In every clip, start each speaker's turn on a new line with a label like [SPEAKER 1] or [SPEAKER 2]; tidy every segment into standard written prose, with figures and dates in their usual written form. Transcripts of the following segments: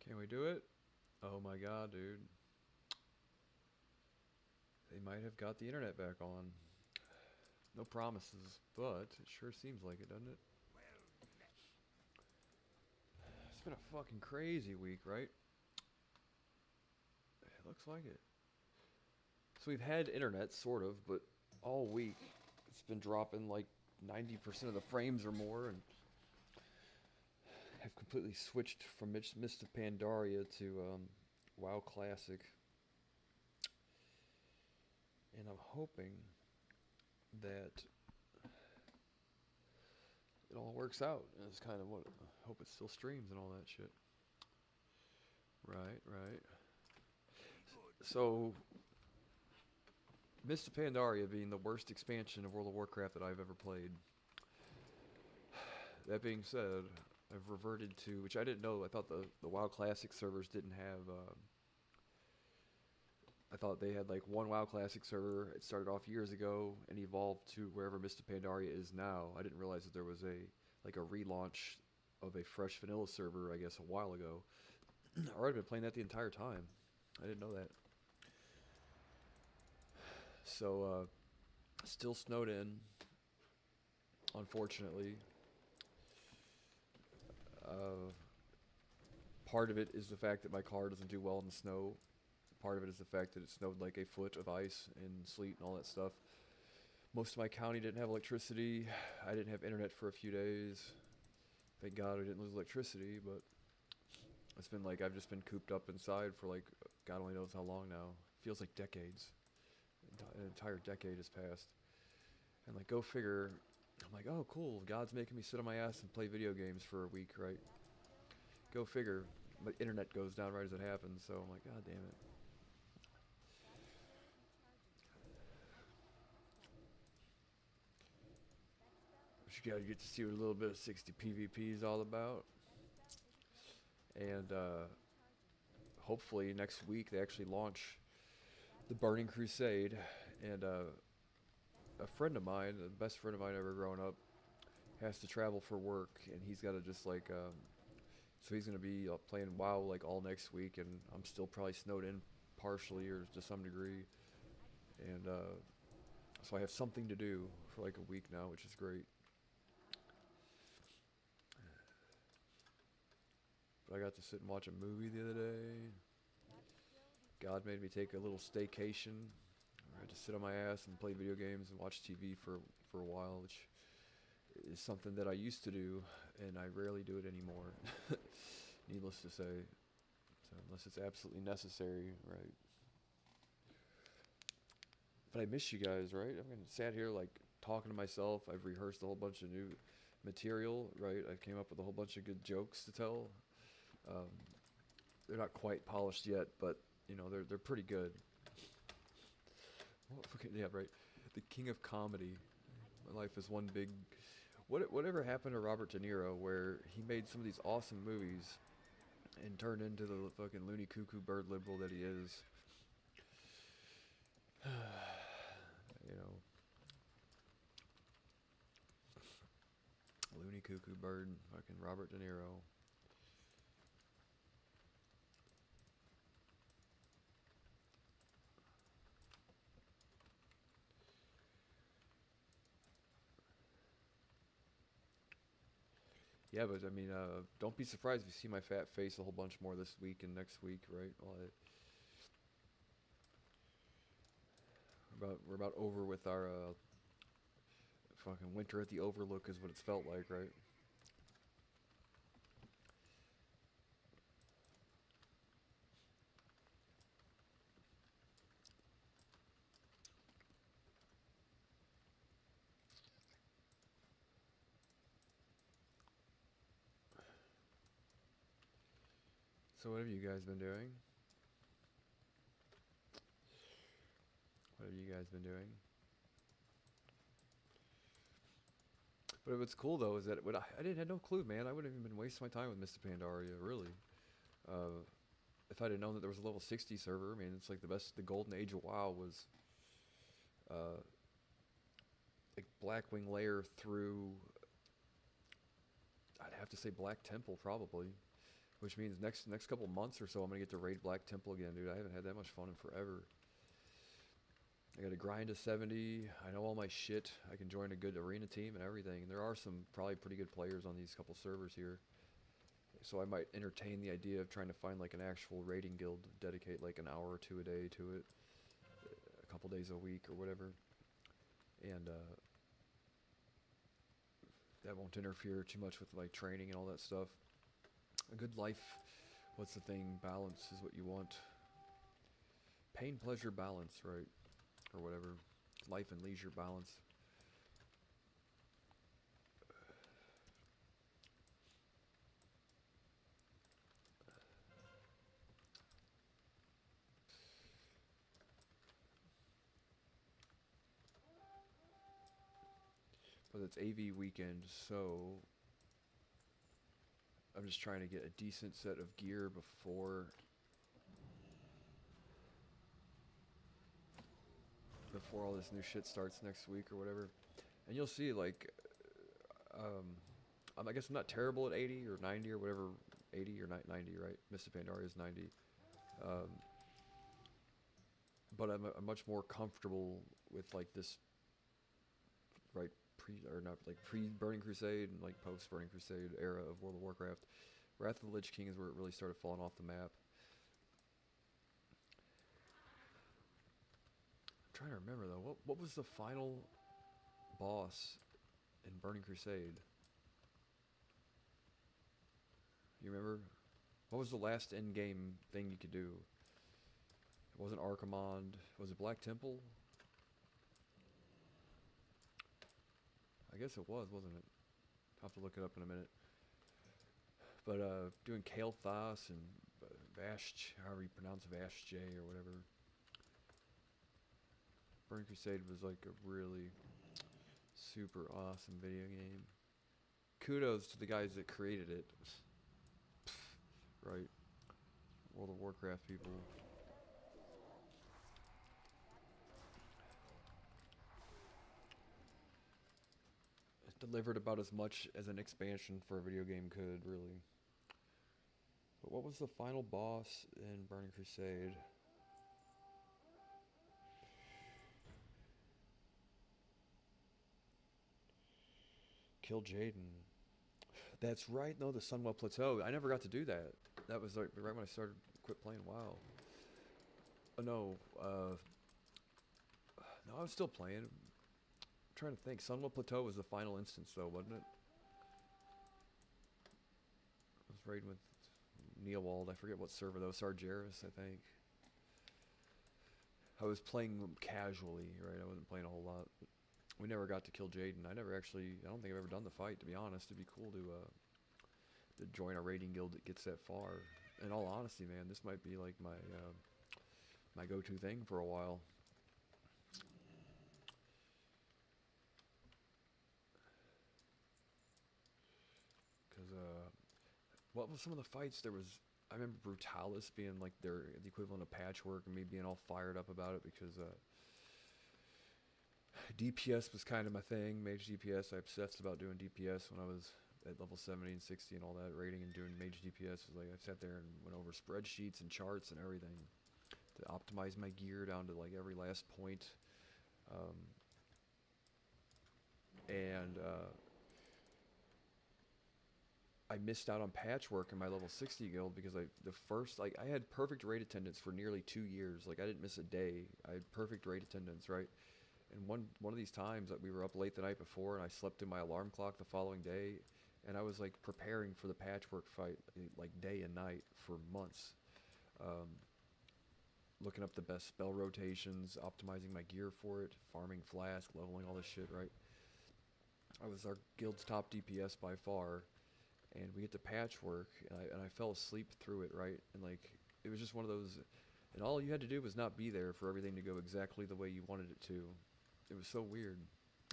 [SPEAKER 1] Can we do it? Oh my god, dude. They might have got the internet back on. No promises, but it sure seems like it, doesn't it? It's been a fucking crazy week, right? It looks like it. So we've had internet, sort of, but all week it's been dropping like 90% of the frames or more, and have completely switched from Mist of Pandaria to WoW Classic. And I'm hoping that it all works out. And it's kind of what I hope it still streams and all that shit. Right, right. So, Mist of Pandaria being the worst expansion of World of Warcraft that I've ever played. That being said, I've reverted to, which I didn't know. I thought the WoW Classic servers didn't have. I thought they had like one WoW Classic server. It started off years ago and evolved to wherever Mr. Pandaria is now. I didn't realize that there was a relaunch of a fresh vanilla server, I guess, a while ago. I've already been playing that the entire time. I didn't know that. So, still snowed in, unfortunately. Uh, Part of it is the fact that my car doesn't do well in the snow. Part of it is the fact that it snowed like a foot of ice and sleet and all that stuff. Most of my county didn't have electricity. I didn't have internet for a few days. Thank God I didn't lose electricity, but it's been like I've just been cooped up inside for like God only knows how long now. Feels like decades. An entire decade has passed. And like, go figure. I'm like, oh, cool. God's making me sit on my ass and play video games for a week, right? Go figure. My internet goes down right as it happens, so I'm like, God damn it. But you gotta get to see what a little bit of 60 PvP is all about. And hopefully next week they actually launch the Burning Crusade. And a friend of mine, the best friend of mine ever growing up, has to travel for work, and he's got to just like so he's gonna be playing WoW like all next week, and I'm still probably snowed in partially or to some degree, and so I have something to do for like a week now, which is great. But I got to sit and watch a movie the other day. God made me take a little staycation. I had to sit on my ass and play video games and watch TV for a while, which is something that I used to do, and I rarely do it anymore. Needless to say, so unless it's absolutely necessary, right? But I miss you guys, right? I've been sat here like talking to myself. I've rehearsed a whole bunch of new material, right? I came up with a whole bunch of good jokes to tell. Um, they're not quite polished yet, but you know they're pretty good. Well, okay, yeah, right. The king of comedy. My life is one big. Whatever happened to Robert De Niro, where he made some of these awesome movies and turned into the fucking loony cuckoo bird liberal that he is. You know, loony cuckoo bird, fucking Robert De Niro. Yeah, but I mean, don't be surprised if you see my fat face a whole bunch more this week and next week, right? We're about over with our fucking winter at the Overlook is what it's felt like, right? So what have you guys been doing? What have you guys been doing? But what's cool though is that I didn't have no clue, man. I wouldn't have even been wasting my time with Mr. Pandaria, really. Uh, if I'd have known that there was a level 60 server, I mean, it's like the best. The golden age of WoW was uh, like Blackwing Lair through. I'd have to say Black Temple probably. which means next couple months or so, I'm gonna get to raid Black Temple again, dude. I haven't had that much fun in forever. I got to grind to 70. I know all my shit. I can join a good arena team and everything. And there are some probably pretty good players on these couple servers here. So I might entertain the idea of trying to find like an actual raiding guild, dedicate like an hour or two a day to it, a couple days a week or whatever. And that won't interfere too much with my training and all that stuff. A good life, what's the thing? Balance is what you want. Pain, pleasure, balance, right? Or whatever. Life and leisure balance. But it's AV weekend, so I'm just trying to get a decent set of gear before all this new shit starts next week or whatever. And you'll see, like, I guess I'm not terrible at 80 or 90 or whatever, 80 or 90, right? Mr. Pandaria is 90. But I'm much more comfortable with, like, this, right, pre-Burning Crusade and, like, post-Burning Crusade era of World of Warcraft. Wrath of the Lich King is where it really started falling off the map. I'm trying to remember, though. What was the final boss in Burning Crusade? You remember? What was the last end game thing you could do? It wasn't Archimonde. Was it Black Temple? I guess it was, wasn't it? I'll have to look it up in a minute. But doing Kael'thas and Vash, however you pronounce Vash J or whatever. Burning Crusade was like a really super awesome video game. Kudos to the guys that created it. Right. World of Warcraft people. It delivered about as much as an expansion for a video game could, really. But what was the final boss in Burning Crusade? Kill Jaden. That's right, no, the Sunwell Plateau. I never got to do that. That was like right when I quit playing WoW. No, I was still playing. I'm trying to think. Sunwell Plateau was the final instance, though, wasn't it? I was raiding with Neowald. I forget what server though. Sargeras, I think. I was playing casually, right? I wasn't playing a whole lot. We never got to kill Jaden. I don't think I've ever done the fight, to be honest. It'd be cool to join a raiding guild that gets that far. In all honesty, man, this might be like my go-to thing for a while. Because, what was some of the fights? I remember Brutalis being like the equivalent of Patchwork, and me being all fired up about it because, DPS was kind of my thing, mage DPS. I obsessed about doing DPS when I was at level 70 and 60 and all that, raiding and doing mage DPS. Was like I sat there and went over spreadsheets and charts and everything to optimize my gear down to like every last point. I missed out on Patchwork in my level 60 guild because I had perfect raid attendance for nearly 2 years. Like I didn't miss a day. I had perfect raid attendance, right? And one of these times that we were up late the night before and I slept in my alarm clock the following day, and I was like preparing for the Patchwork fight like day and night for months, looking up the best spell rotations, optimizing my gear for it, farming flask, leveling all this shit, right? I was our guild's top DPS by far, and we get to Patchwork, and I fell asleep through it, right? And like it was just one of those, and all you had to do was not be there for everything to go exactly the way you wanted it to. It was so weird.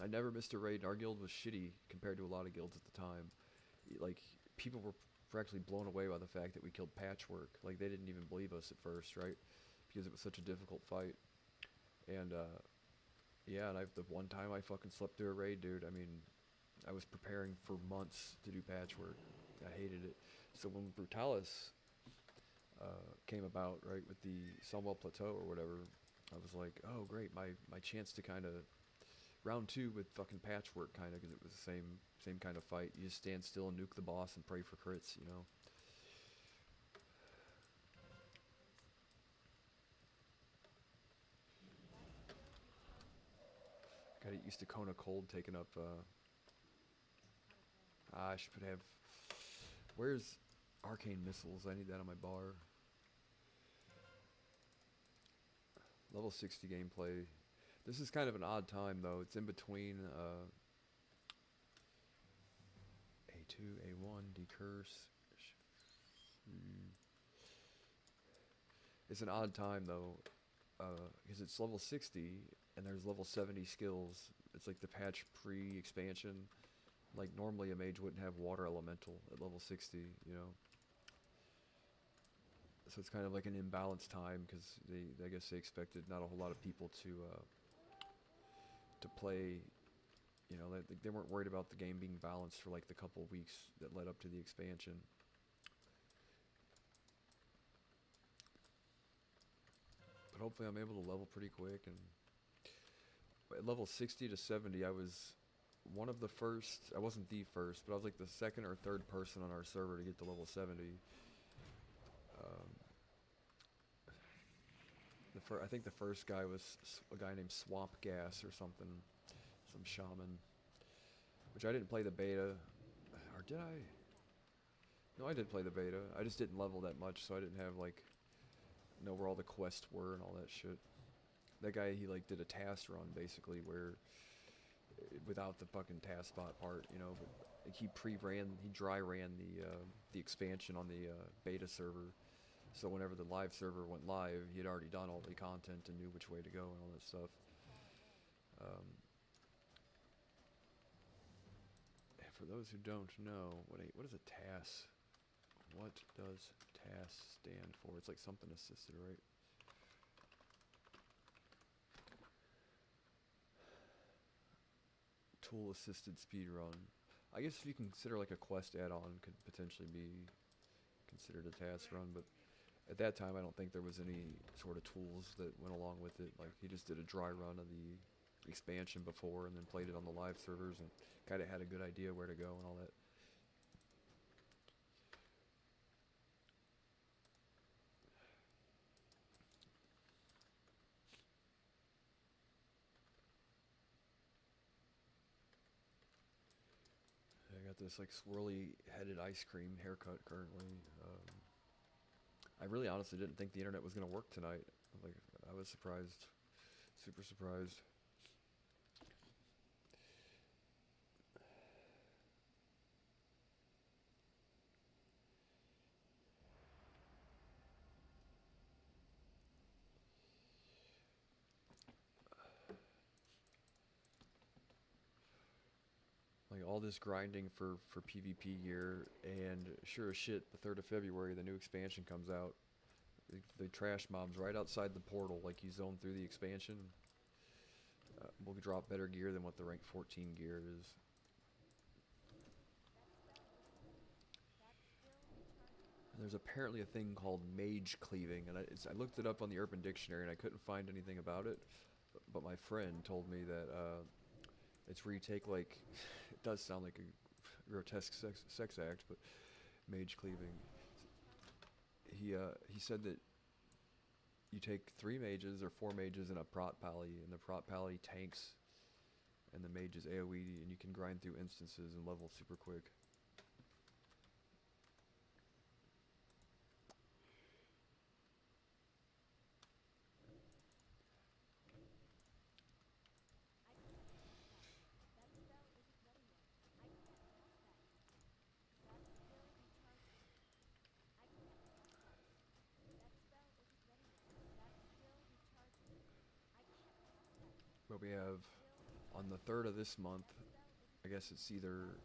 [SPEAKER 1] I never missed a raid, and our guild was shitty compared to a lot of guilds at the time. Like, people were actually blown away by the fact that we killed Patchwork. Like, they didn't even believe us at first, right? Because it was such a difficult fight. And, yeah, and the one time I fucking slept through a raid, dude, I mean, I was preparing for months to do Patchwork. I hated it. So when Brutalis came about, right, with the Sunwell Plateau or whatever, I was like, oh great, my chance to kind of round two with fucking patchwork kind of, because it was the same kind of fight. You just stand still and nuke the boss and pray for crits, you know. Gotta get used to Kona Cold taking up. I should have. Where's Arcane Missiles? I need that on my bar. Level 60 gameplay. This is kind of an odd time though. It's in between A2, A1, Decurse. It's an odd time though, because it's level 60 and there's level 70 skills. It's like the patch pre-expansion. Like normally a mage wouldn't have water elemental at level 60, you know. So it's kind of like an imbalanced time because I guess they expected not a whole lot of people to play. You know, they weren't worried about the game being balanced for like the couple weeks that led up to the expansion. But hopefully I'm able to level pretty quick, and at level 60 to 70 I was one of the first. I wasn't the first, but I was like the second or third person on our server to get to level 70. I think the first guy was a guy named Swamp Gas or something, some shaman. Which I didn't play the beta, or did I? No, I did play the beta. I just didn't level that much, so I didn't have like know where all the quests were and all that shit. That guy, he like did a task run basically where without the fucking task spot part, you know. But like, he dry ran the expansion on the beta server. So whenever the live server went live, he had already done all the content and knew which way to go and all that stuff. For those who don't know, what is a TAS? What does TAS stand for? It's like something assisted, right? Tool assisted speedrun. I guess if you consider like a quest add-on could potentially be considered a task run, but at that time I don't think there was any sort of tools that went along with it. Like he just did a dry run of the expansion before and then played it on the live servers and kind of had a good idea where to go and all that. I got this like swirly headed ice cream haircut currently. I really honestly didn't think the internet was going to work tonight. Like I was surprised, super surprised. Like all this grinding for PvP gear, and sure as shit, the 3rd of February, the new expansion comes out. They trash mobs right outside the portal, like you zone through the expansion. Will drop better gear than what the rank 14 gear is. And there's apparently a thing called mage cleaving, and I looked it up on the Urban Dictionary and I couldn't find anything about it. But my friend told me that it's where you take like, it does sound like a grotesque sex act, but mage cleaving. He said that you take 3 mages or 4 mages and a prot pally, and the prot pally tanks, and the mage is AoE, and you can grind through instances and level super quick. But we have on the 3rd of this month, I guess it's either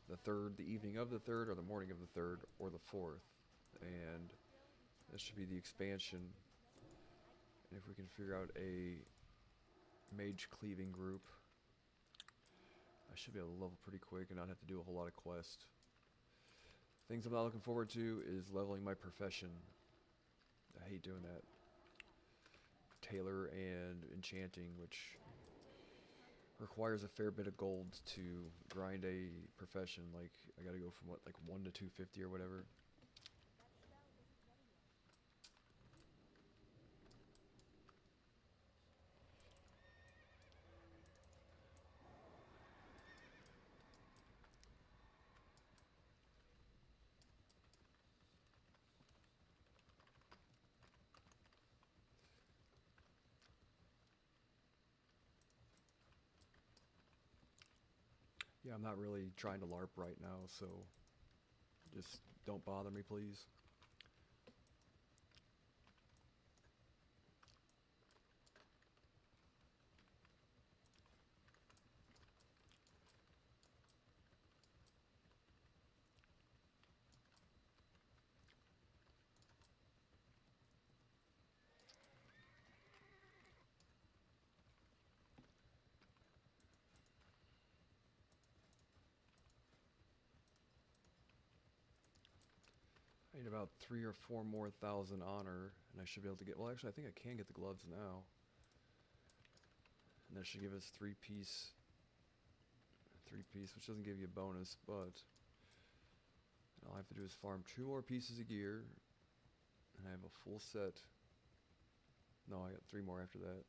[SPEAKER 1] the 3rd, the evening of the 3rd, or the morning of the 3rd, or the 4th. And this should be the expansion. And if we can figure out a mage cleaving group, I should be able to level pretty quick and not have to do a whole lot of quests. Things I'm not looking forward to is leveling my profession. I hate doing that. Tailor and enchanting, which requires a fair bit of gold to grind a profession. Like, I gotta go from what, like 1 to 250 or whatever. Yeah, I'm not really trying to LARP right now, so just don't bother me, please. I need about 3 or 4 more thousand honor, and I should be able to get. Well, actually, I think I can get the gloves now, and that should give us three piece, which doesn't give you a bonus, but all I have to do is farm 2 more pieces of gear, and I have a full set. No, I got 3 more after that.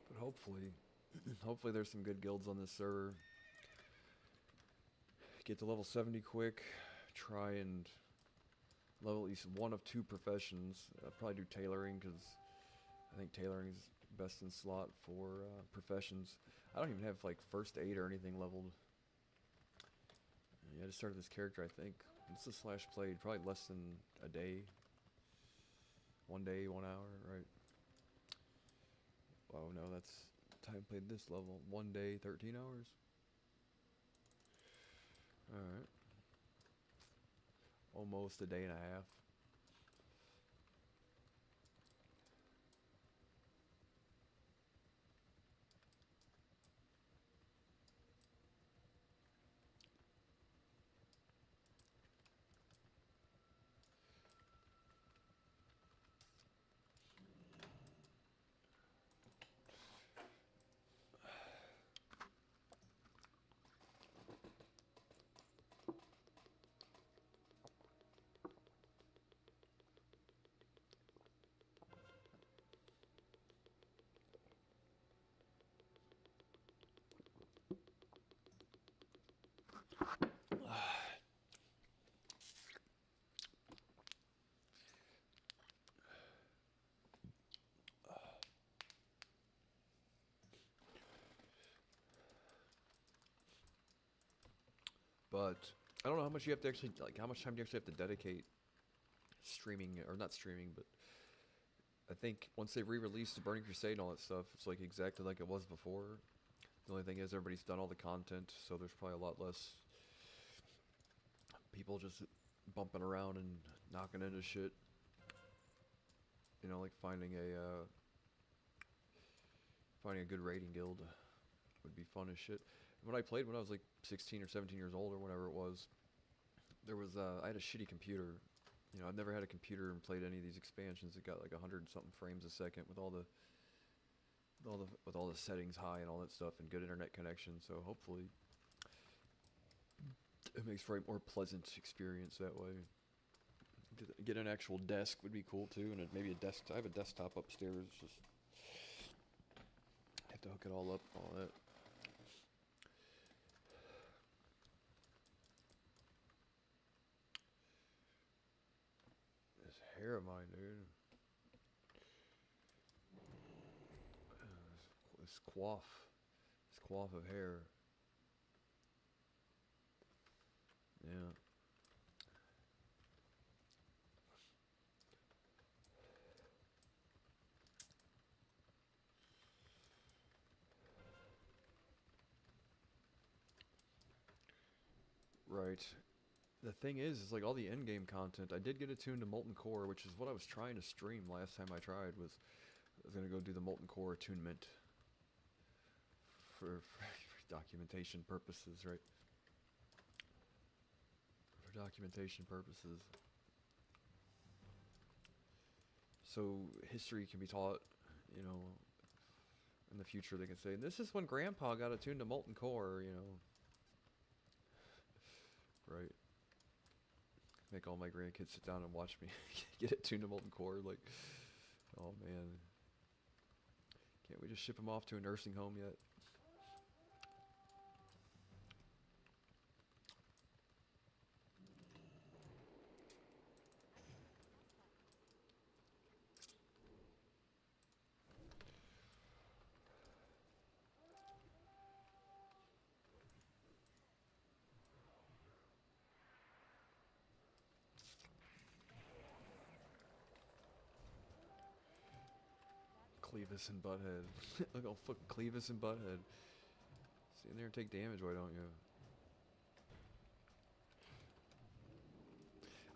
[SPEAKER 1] But hopefully, hopefully there's some good guilds on this server. Get to level 70 quick. Try and level at least 1 of 2 professions. I'll probably do tailoring because I think tailoring is best in slot for professions. I don't even have like first aid or anything leveled. Yeah, I just started this character, I think. What's the slash played? Probably less than a day. 1 day, 1 hour, right? Oh no, that's time played this level. 1 day, 13 hours. Alright. Almost a day and a half. But I don't know how much you have to actually like. How much time do you actually have to dedicate streaming or not streaming, but I think once they re-released the Burning Crusade and all that stuff, it's like exactly like it was before. The only thing is everybody's done all the content, so there's probably a lot less people just bumping around and knocking into shit. You know, like finding a good raiding guild would be fun as shit. When I played when I was like 16 or 17 years old or whatever it was, there was I had a shitty computer. You know, I've never had a computer and played any of these expansions that got like 100 and something frames a second with all the settings high and all that stuff and good internet connection. So hopefully it makes for a more pleasant experience that way. Get an actual desk would be cool too, and maybe a desk. I have a desktop upstairs. Just have to hook it all up, all that. This hair of mine, dude. This coif of hair. Yeah. Right. The thing is like all the end game content. I did get attuned to Molten Core, which is what I was trying to stream last time I tried. I was gonna go do the Molten Core attunement for documentation purposes, right? For documentation purposes. So history can be taught, you know, in the future they can say, this is when Grandpa got attuned to Molten Core, you know. Right. Make all my grandkids sit down and watch me get attuned to Molten Core, like, oh man. Can't we just ship them off to a nursing home yet? Clevis and Butthead. Look, oh fucking Clevis and Butthead. Sit in there and take damage, why don't you?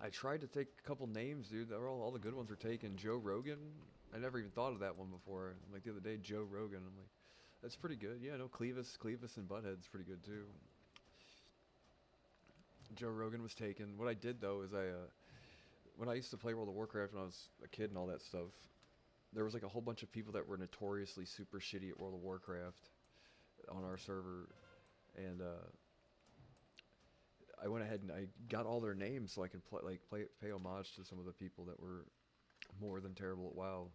[SPEAKER 1] I tried to take a couple names, dude. They were all the good ones were taken. Joe Rogan. I never even thought of that one before. Like the other day, Joe Rogan. I'm like, that's pretty good. Yeah, no, Clevis and Butthead's pretty good too. Joe Rogan was taken. What I did though is when I used to play World of Warcraft when I was a kid and all that stuff, there was like a whole bunch of people that were notoriously super shitty at World of Warcraft on our server, and I went ahead and I got all their names so I could pay homage to some of the people that were more than terrible at WoW.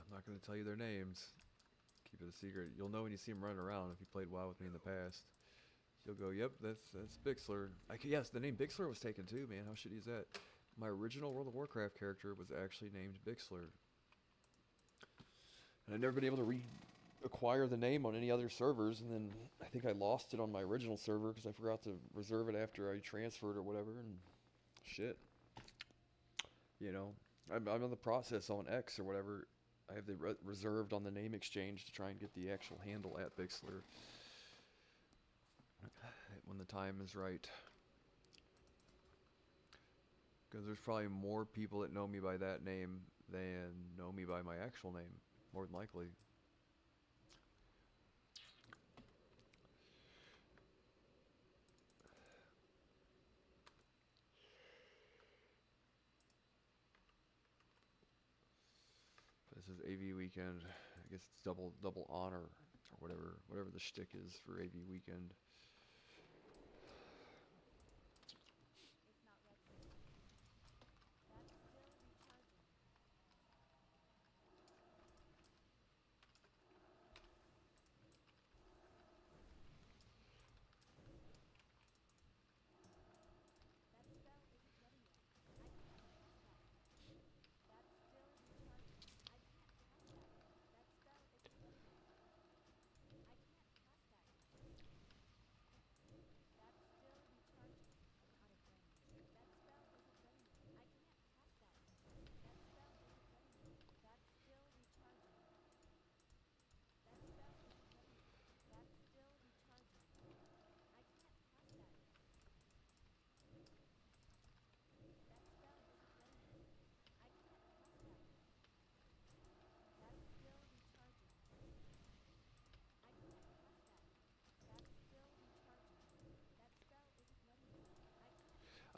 [SPEAKER 1] I'm not going to tell you their names. Keep it a secret. You'll know when you see them running around if you played WoW with me in the past. You'll go, yep, that's Bixler. Yes, the name Bixler was taken too, man. How shitty is that? My original World of Warcraft character was actually named Bixler. And I'd never been able to reacquire the name on any other servers, and then I think I lost it on my original server because I forgot to reserve it after I transferred or whatever, and shit. You know, I'm in the process on X or whatever. I have the reserved on the name exchange to try and get the actual handle at Bixler when the time is right. Because there's probably more people that know me by that name than know me by my actual name, more than likely. This is AV weekend. I guess it's double honor or whatever the shtick is for AV weekend.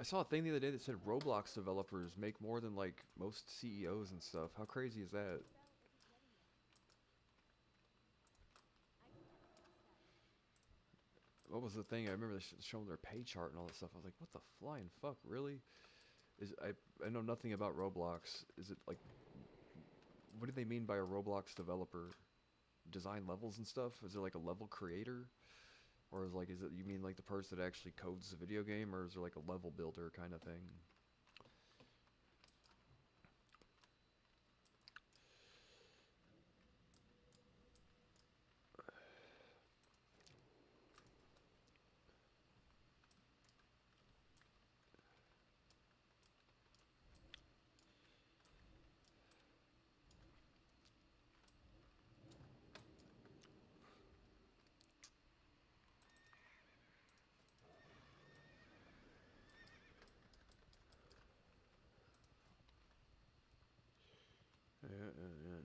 [SPEAKER 1] I saw a thing the other day that said Roblox developers make more than like most CEOs and stuff. How crazy is that? What was the thing? I remember they showing their pay chart and all that stuff. I was like, what the flying fuck, really? I know nothing about Roblox. Is it like, what do they mean by a Roblox developer? Design levels and stuff? Is there like a level creator? Or is it, you mean like the person that actually codes the video game, or is there like a level builder kind of thing?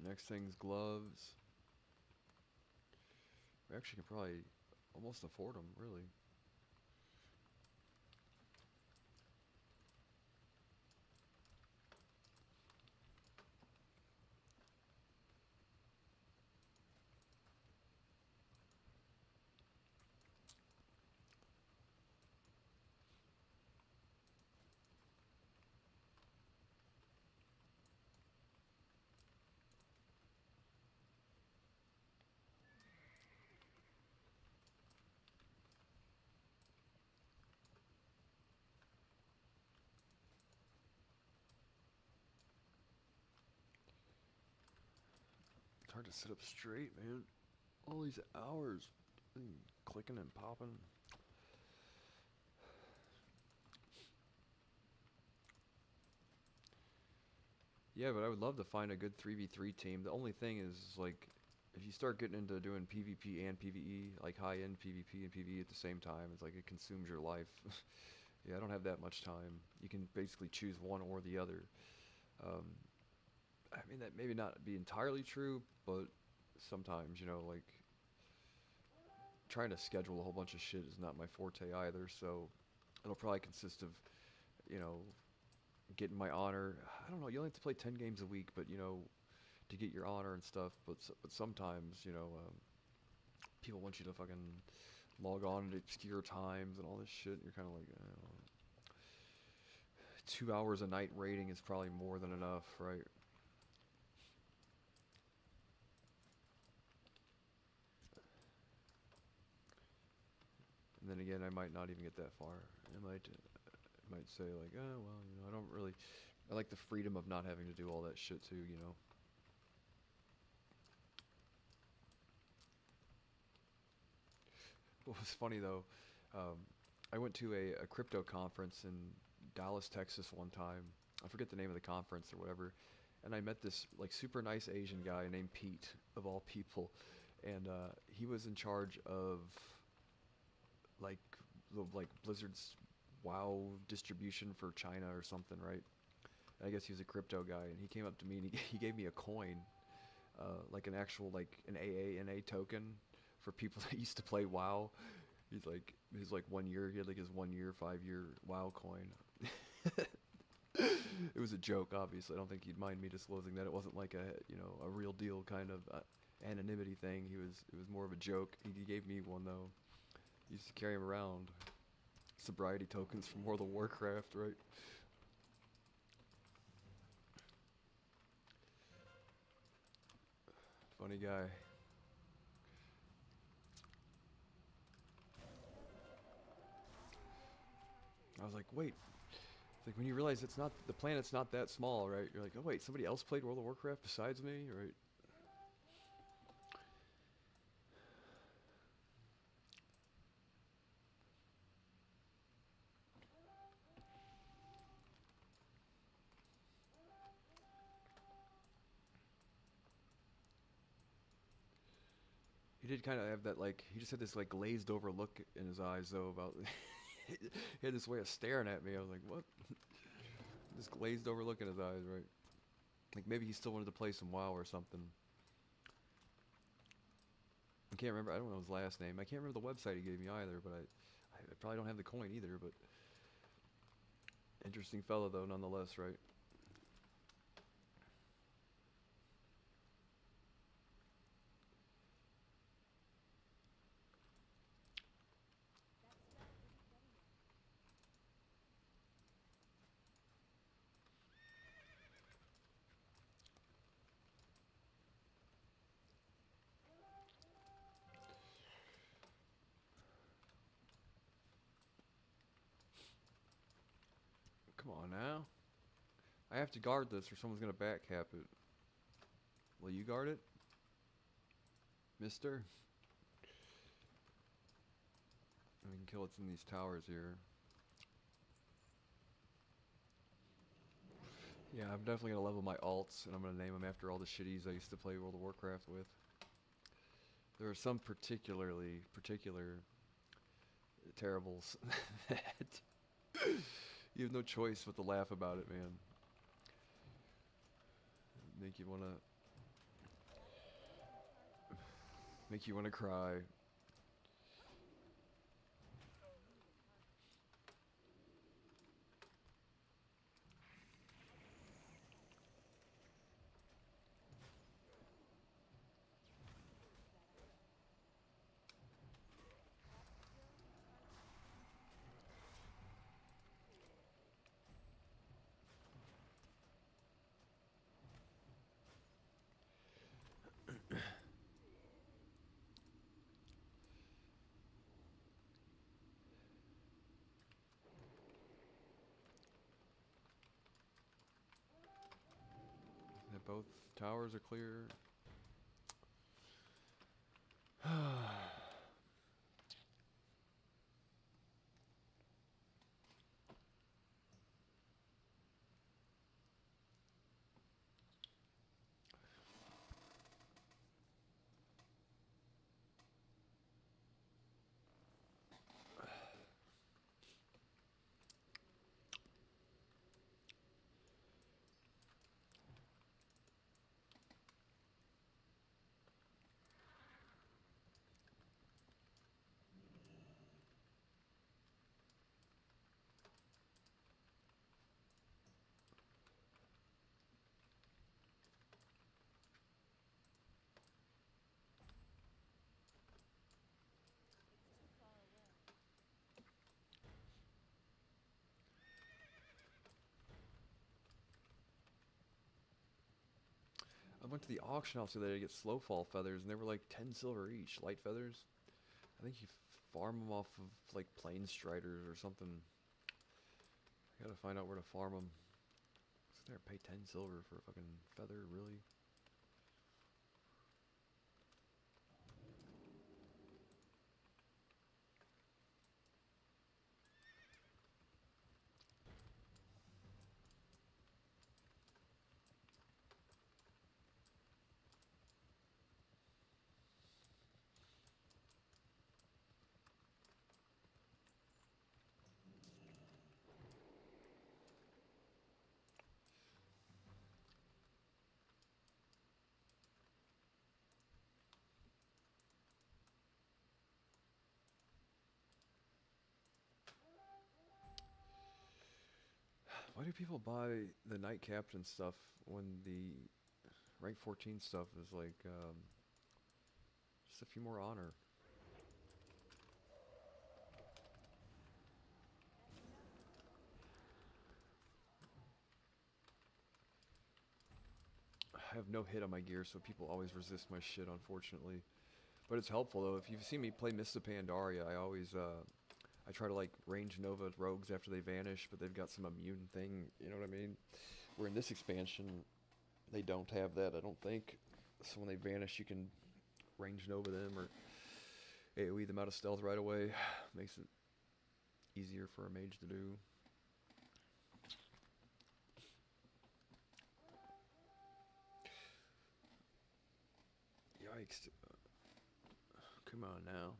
[SPEAKER 1] Next thing's gloves. We actually can probably almost afford them, really. It's hard to sit up straight, man. All these hours, clicking and popping. Yeah, but I would love to find a good 3v3 team. The only thing is, like, if you start getting into doing PvP and PvE, like high-end PvP and PvE at the same time, it's like it consumes your life. Yeah, I don't have that much time. You can basically choose one or the other. Um, I mean, that maybe not be entirely true, but sometimes, like, trying to schedule a whole bunch of shit is not my forte either, so it'll probably consist of, you know, getting my honor. I don't know, you only have to play 10 games a week, but, to get your honor and stuff, but sometimes, people want you to fucking log on at obscure times and all this shit, and you're kind of like, 2 hours a night rating is probably more than enough, right? And then again, I might not even get that far. I might say like, oh well, I don't really. I like the freedom of not having to do all that shit too. What was funny though, um, I went to a crypto conference in Dallas, Texas one time. I forget the name of the conference or whatever, and I met this like super nice Asian guy named Pete of all people, and he was in charge of like like Blizzard's WoW distribution for China or something, right? And I guess he was a crypto guy, and he came up to me and he gave me a coin, like an actual like an AANA token for people that used to play WoW. His like 1 year, he had like his 1 year, 5 year WoW coin. It was a joke, obviously. I don't think he'd mind me disclosing that. It wasn't like a real deal kind of anonymity thing. It was more of a joke. He gave me one though. He used to carry him around. Sobriety tokens from World of Warcraft, right? Funny guy. I was like, wait. It's like when you realize the planet's not that small, right? You're like, oh wait, somebody else played World of Warcraft besides me, right? He did kind of have that like he just had this like glazed over look in his eyes though about he had this way of staring at me. I was like, what? This glazed over look in his eyes, right? Like maybe he still wanted to play some WoW or something. I can't remember. I don't know his last name. I can't remember the website he gave me either. But I probably don't have the coin either. But Interesting fellow, though, nonetheless, right? Come on now. I have to guard this or someone's gonna backcap it. Will you guard it? Mister? We can kill what's in these towers here. Yeah, I'm definitely gonna level my alts, and I'm gonna name them after all the shitties I used to play World of Warcraft with. There are some particular terribles that you have no choice but to laugh about it, man. Make you wanna cry. That both towers are clear. I went to the auction house the other day to get slow fall feathers, and they were like 10 silver each. Light feathers. I think you farm them off of like plain striders or something. I gotta find out where to farm them. Sit there and pay 10 silver for a fucking feather, really? Why do people buy the Knight Captain stuff when the rank 14 stuff is like just a few more honor? I have no hit on my gear, so people always resist my shit, unfortunately. But it's helpful though. If you've seen me play Mists of Pandaria, I always I try to like range Nova rogues after they vanish, but they've got some immune thing, you know what I mean? Where in this expansion, they don't have that, I don't think. So when they vanish, you can range Nova them or AoE them out of stealth right away. Makes it easier for a mage to do. Yikes. Come on now.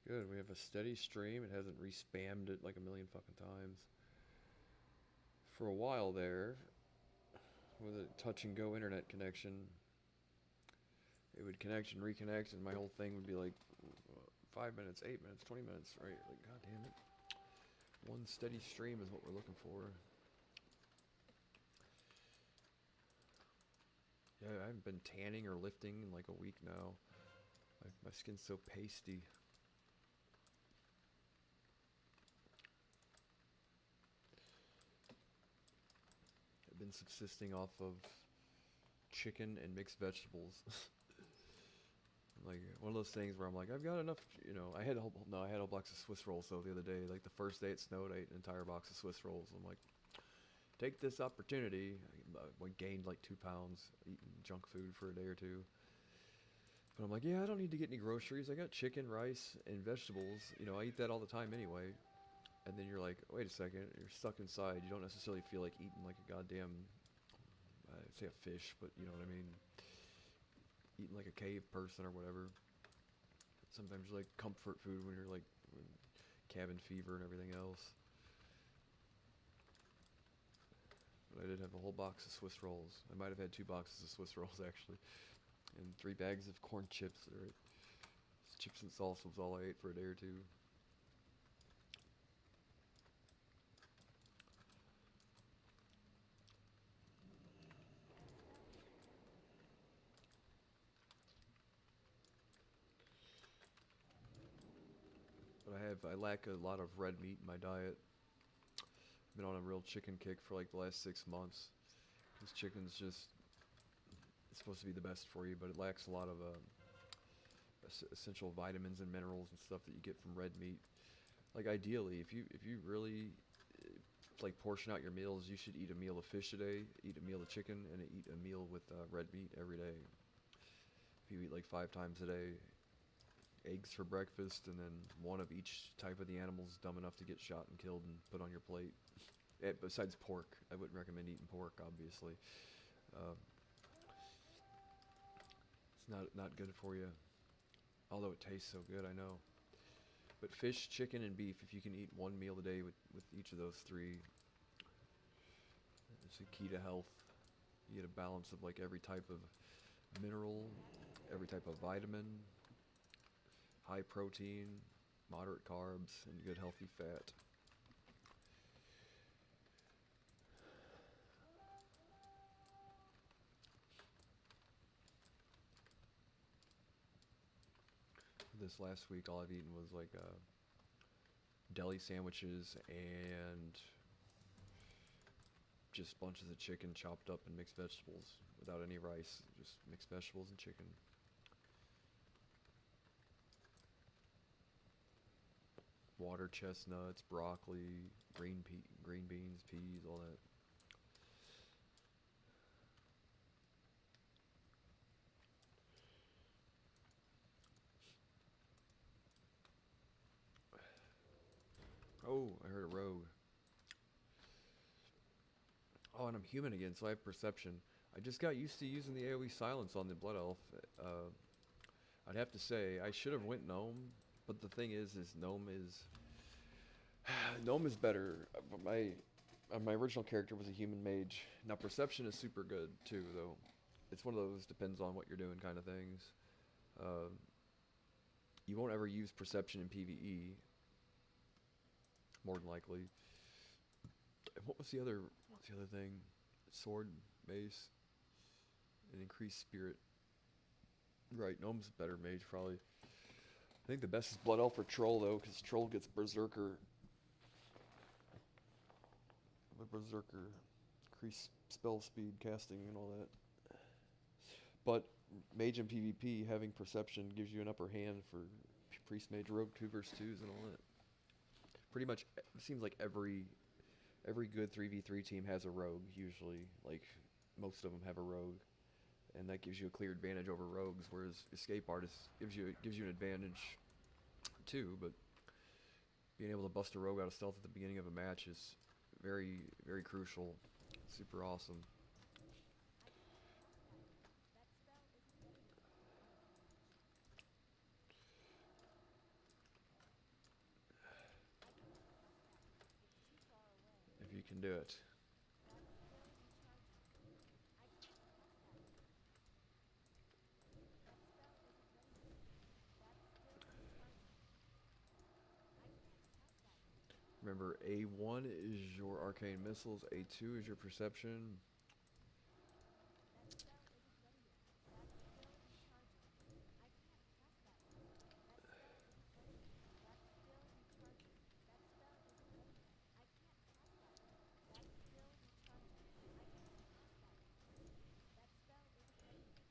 [SPEAKER 1] Good. We have a steady stream. It hasn't respammed it like a million fucking times. For a while there, with a touch and go internet connection, it would connect and reconnect, and my whole thing would be like 5 minutes, 8 minutes, 20 minutes, right? Like, god damn it. One steady stream is what we're looking for. Yeah, I haven't been tanning or lifting in like a week now. My skin's so pasty. I've been subsisting off of chicken and mixed vegetables. Like one of those things where I'm like, I've got enough, you know. I had a whole box of Swiss rolls though the other day. Like the first day it snowed, I ate an entire box of Swiss rolls. I'm like, take this opportunity. I gained like 2 pounds eating junk food for a day or two. But I'm like, yeah, I don't need to get any groceries. I got chicken, rice, and vegetables. You know, I eat that all the time anyway. And then you're like, wait a second, you're stuck inside. You don't necessarily feel like eating like a goddamn, I'd say a fish, but you know what I mean? Eating like a cave person or whatever. Sometimes you like comfort food when you're like cabin fever and everything else. But I did have a whole box of Swiss rolls. I might have had 2 boxes of Swiss rolls actually. And 3 bags of corn chips. Right? Chips and salsa was all I ate for a day or two. But I lack a lot of red meat in my diet. I've been on a real chicken kick for like the last 6 months. This chicken's just, it's supposed to be the best for you, but it lacks a lot of essential vitamins and minerals and stuff that you get from red meat. Like ideally, if you really like portion out your meals, you should eat a meal of fish a day, eat a meal of chicken, and eat a meal with red meat every day. If you eat like 5 times a day, eggs for breakfast, and then one of each type of the animals dumb enough to get shot and killed and put on your plate. Besides pork, I wouldn't recommend eating pork, obviously. Uh, it's not good for you, although it tastes so good, I know. But fish, chicken, and beef, if you can eat one meal a day with each of those 3, it's a key to health. You get a balance of like every type of mineral, every type of vitamin, high protein, moderate carbs, and good healthy fat. This last week, all I've eaten was like deli sandwiches and just bunches of chicken chopped up and mixed vegetables without any rice, just mixed vegetables and chicken. Water chestnuts, broccoli, green beans, peas, all that. Oh, I heard a rogue. Oh, and I'm human again, so I have perception. I just got used to using the AoE silence on the Blood Elf. I'd have to say, I should have went Gnome, but the thing is Gnome is... Gnome is better. My original character was a human mage. Now, perception is super good, too, though. It's one of those depends on what you're doing kind of things. You won't ever use perception in PvE, more than likely. What was the other thing? Sword, mace, and increased spirit. Right, Gnome's a better mage, probably. I think the best is Blood Elf or Troll, though, because Troll gets Berserker. The Berserker. Increased spell speed, casting, and all that. But Mage and PvP, having Perception gives you an upper hand for Priest, Mage, Rogue 2 vs 2s and all that. Pretty much, it seems like every good 3v3 team has a rogue, usually. Like, most of them have a rogue. And that gives you a clear advantage over rogues, whereas Escape Artist gives you an advantage, too, but being able to bust a rogue out of stealth at the beginning of a match is very, very crucial. Super awesome. can do it. Remember, A1 is your arcane missiles, A2 is your perception.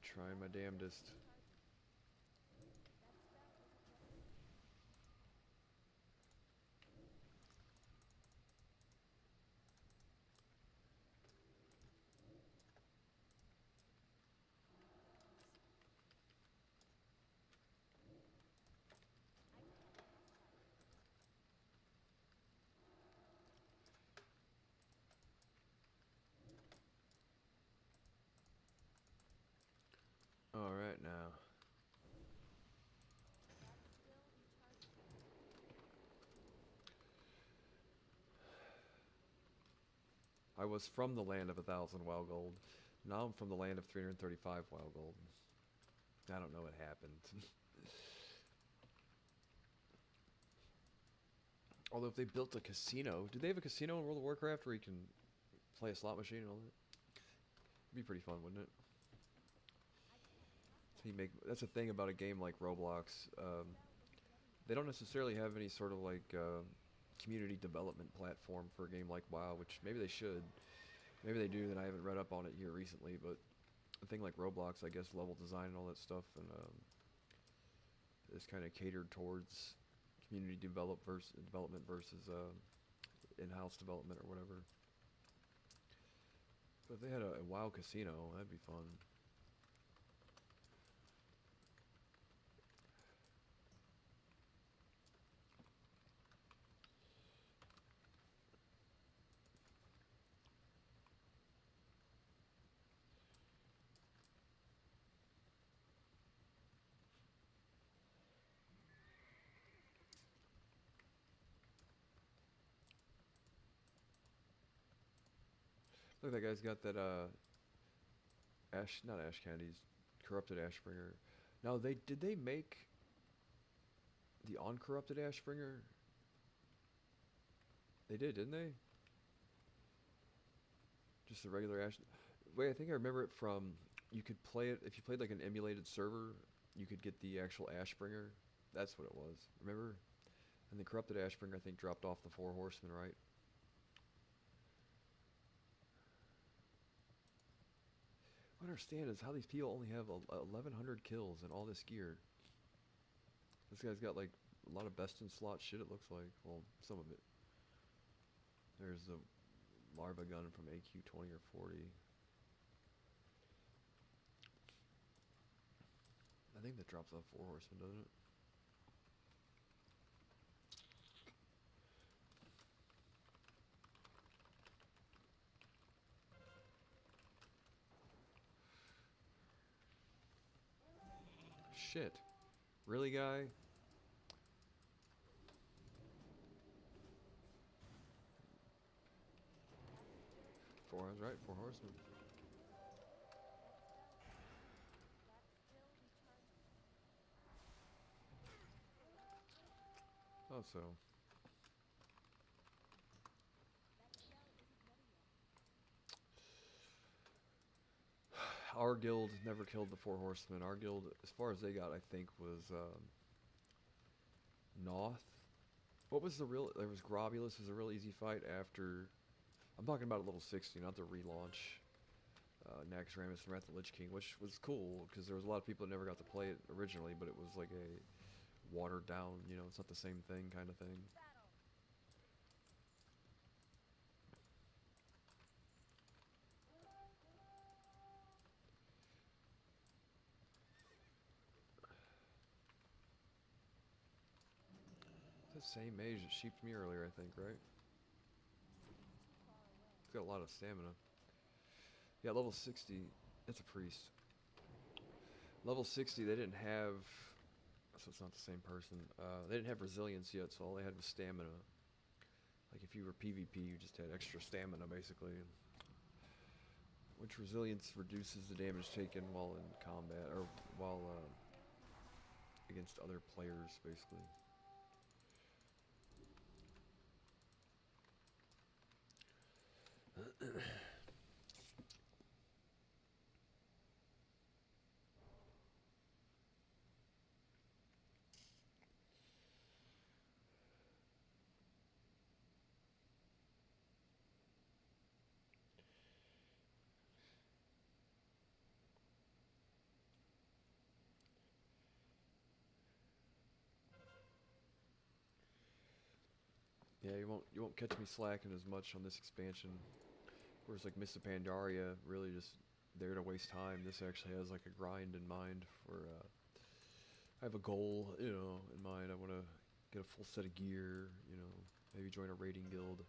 [SPEAKER 1] Trying my damnedest. Alright now. I was from the land of 1,000 WoW gold. Now I'm from the land of 335 WoW gold. I don't know what happened. Although if they built a casino, did they have a casino in World of Warcraft where you can play a slot machine and all that? It'd be pretty fun, wouldn't it? So you make, that's the thing about a game like Roblox. They don't necessarily have any sort of like community development platform for a game like WoW, which maybe they should. Maybe they do, and I haven't read up on it here recently, but a thing like Roblox, I guess level design and all that stuff, and is kind of catered towards community development versus in-house development or whatever. But if they had a WoW casino, that'd be fun. Look, that guy's got that not ash candies, corrupted Ashbringer. Now did they make the uncorrupted Ashbringer? They did, didn't they? Just the regular ash. Wait, I think I remember it from. You could play it if you played like an emulated server. You could get the actual Ashbringer. That's what it was. Remember? And the corrupted Ashbringer, I think, dropped off the Four Horsemen, right? What I understand is how these people only have 1,100 kills and all this gear. This guy's got like a lot of best in slot shit, it looks like. Well, some of it. There's the larva gun from AQ 20 or 40. I think that drops off Four Horsemen, doesn't it? Shit. Really, guy? Right, Four Horsemen. Thought so. Our guild never killed the Four Horsemen. Our guild, as far as they got, I think, was Noth. What was the real? There was Grobulus. Was a real easy fight after. I'm talking about a level 60, not the relaunch. Naxxramas and Wrath of the Lich King, which was cool because there was a lot of people that never got to play it originally, but it was like a watered down. You know, it's not the same thing kind of thing. The same mage that sheeped me earlier, I think, right? He's got a lot of stamina. Yeah, level 60, it's a priest. Level 60, they didn't have, so it's not the same person. They didn't have resilience yet, so all they had was stamina. Like if you were PvP, you just had extra stamina basically, which resilience reduces the damage taken while in combat or while against other players basically. Yeah, you won't catch me slacking as much on this expansion. Whereas like Mists of Pandaria really just there to waste time. This actually has like a grind in mind for I have a goal, in mind. I want to get a full set of gear, maybe join a raiding guild.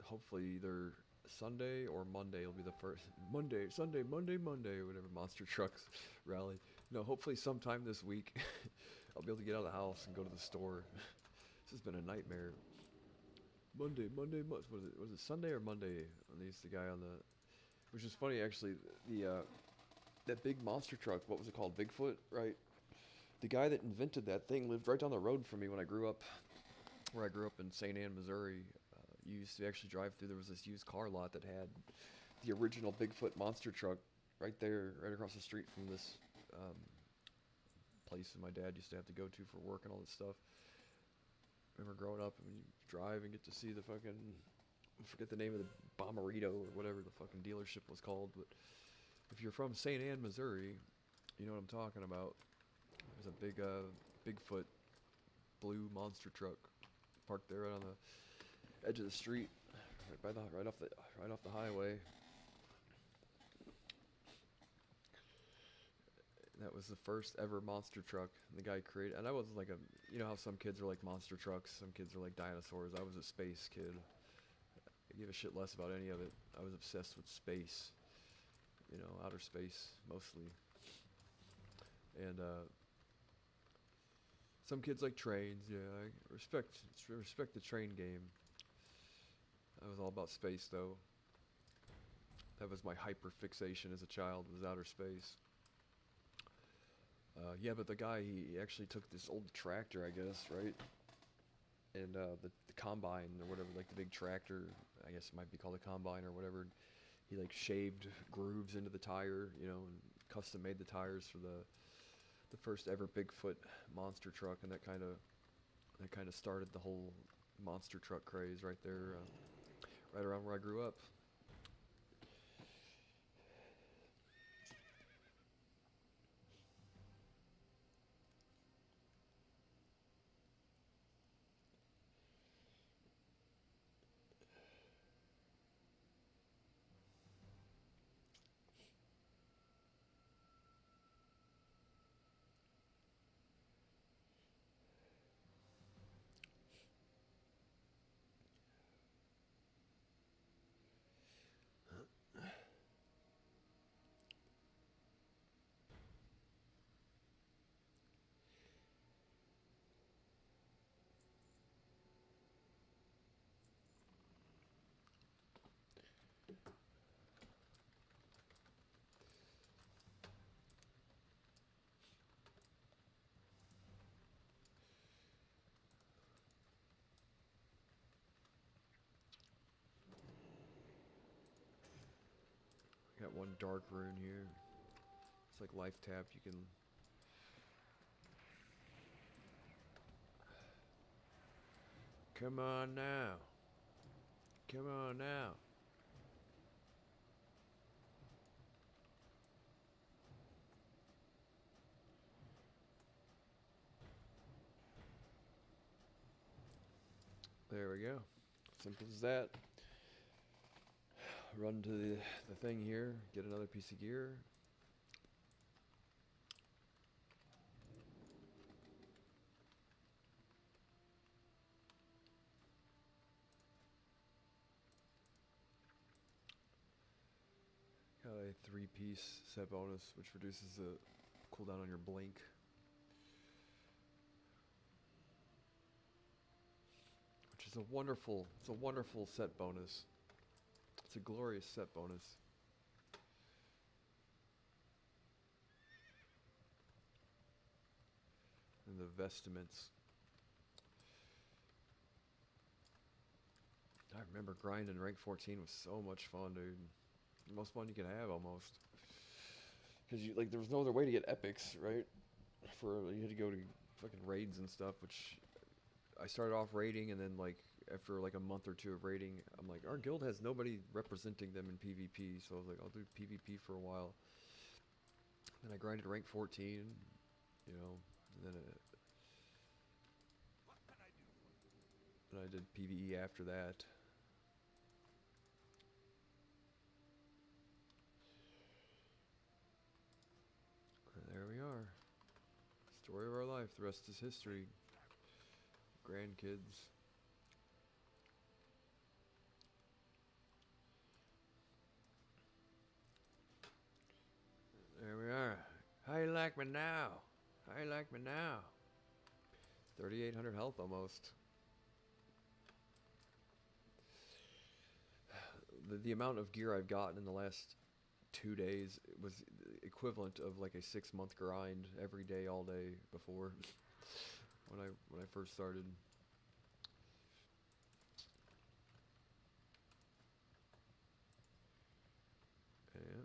[SPEAKER 1] Hopefully either Sunday or Monday will be the first Monday, whatever monster trucks rally. No, hopefully sometime this week I'll be able to get out of the house and go to the store. This has been a nightmare. Monday, was it Sunday or Monday? The guy on the, which is funny actually. That big monster truck, what was it called? Bigfoot, right? The guy that invented that thing lived right down the road from me when I grew up, where I grew up in St. Anne, Missouri. You used to actually drive through. There was this used car lot that had the original Bigfoot monster truck right there, right across the street from this place that my dad used to have to go to for work and all this stuff. I remember growing up, and you drive and get to see the fucking, I forget the name of the Bomberito or whatever the fucking dealership was called, but if you're from St. Anne, Missouri, you know what I'm talking about. There's a big Bigfoot blue monster truck parked there right on the edge of the street, right off the highway. That was the first ever monster truck the guy created. And I was like you know how some kids are like monster trucks, some kids are like dinosaurs. I was a space kid. I gave a shit less about any of it. I was obsessed with space, outer space mostly. And some kids like trains. Yeah, I respect the train game. I was all about space though. That was my hyper fixation as a child, was outer space. Yeah, but the guy, he actually took this old tractor, I guess, right? And the combine or whatever, like the big tractor, I guess it might be called a combine or whatever. He like shaved grooves into the tire, and custom made the tires for the first ever Bigfoot monster truck, and that kind of started the whole monster truck craze right there, right around where I grew up. Got one dark rune here. It's like life tap. You can. Come on now. Come on now. There we go. Simple as that. Run to the thing here, get another piece of gear. buy a 3-piece set bonus, which reduces the cooldown on your blink. Which is it's a wonderful set bonus. It's a glorious set bonus. And the vestments. I remember grinding rank 14 was so much fun, dude. The most fun you could have, almost. Because you there was no other way to get epics, right? You had to go to fucking raids and stuff, which I started off raiding, and then after a month or two of raiding, I'm like, our guild has nobody representing them in PvP, so I was like, I'll do PvP for a while. Then I grinded rank 14, and then I did PvE after that. And there we are. Story of our life. The rest is history. Grandkids. There we are. How you like me now? How you like me now? 3,800 health almost. The amount of gear I've gotten in the last 2 days was equivalent of a 6-month grind every day, all day before when I first started. Yeah.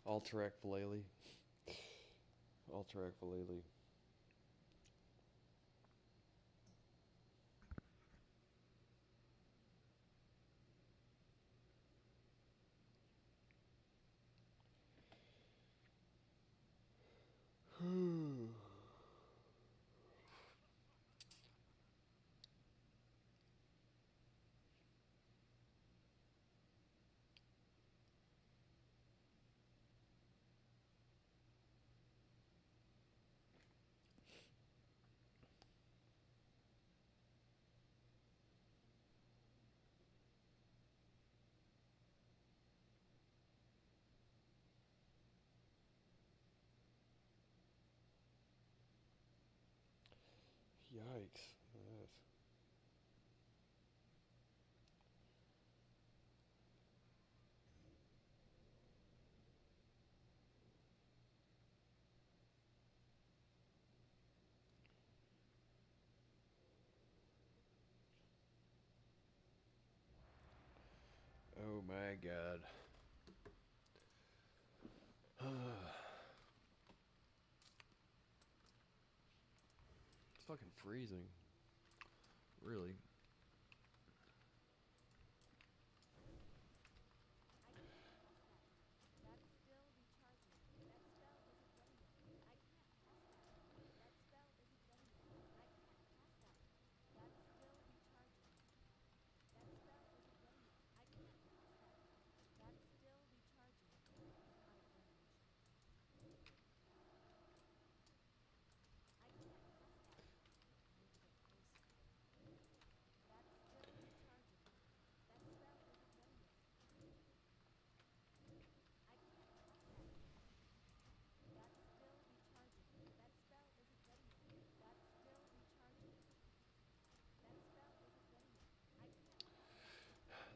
[SPEAKER 1] Alterac Valley. Alterac Valley. Yikes. Yes. Oh my god. It's fucking freezing. Really.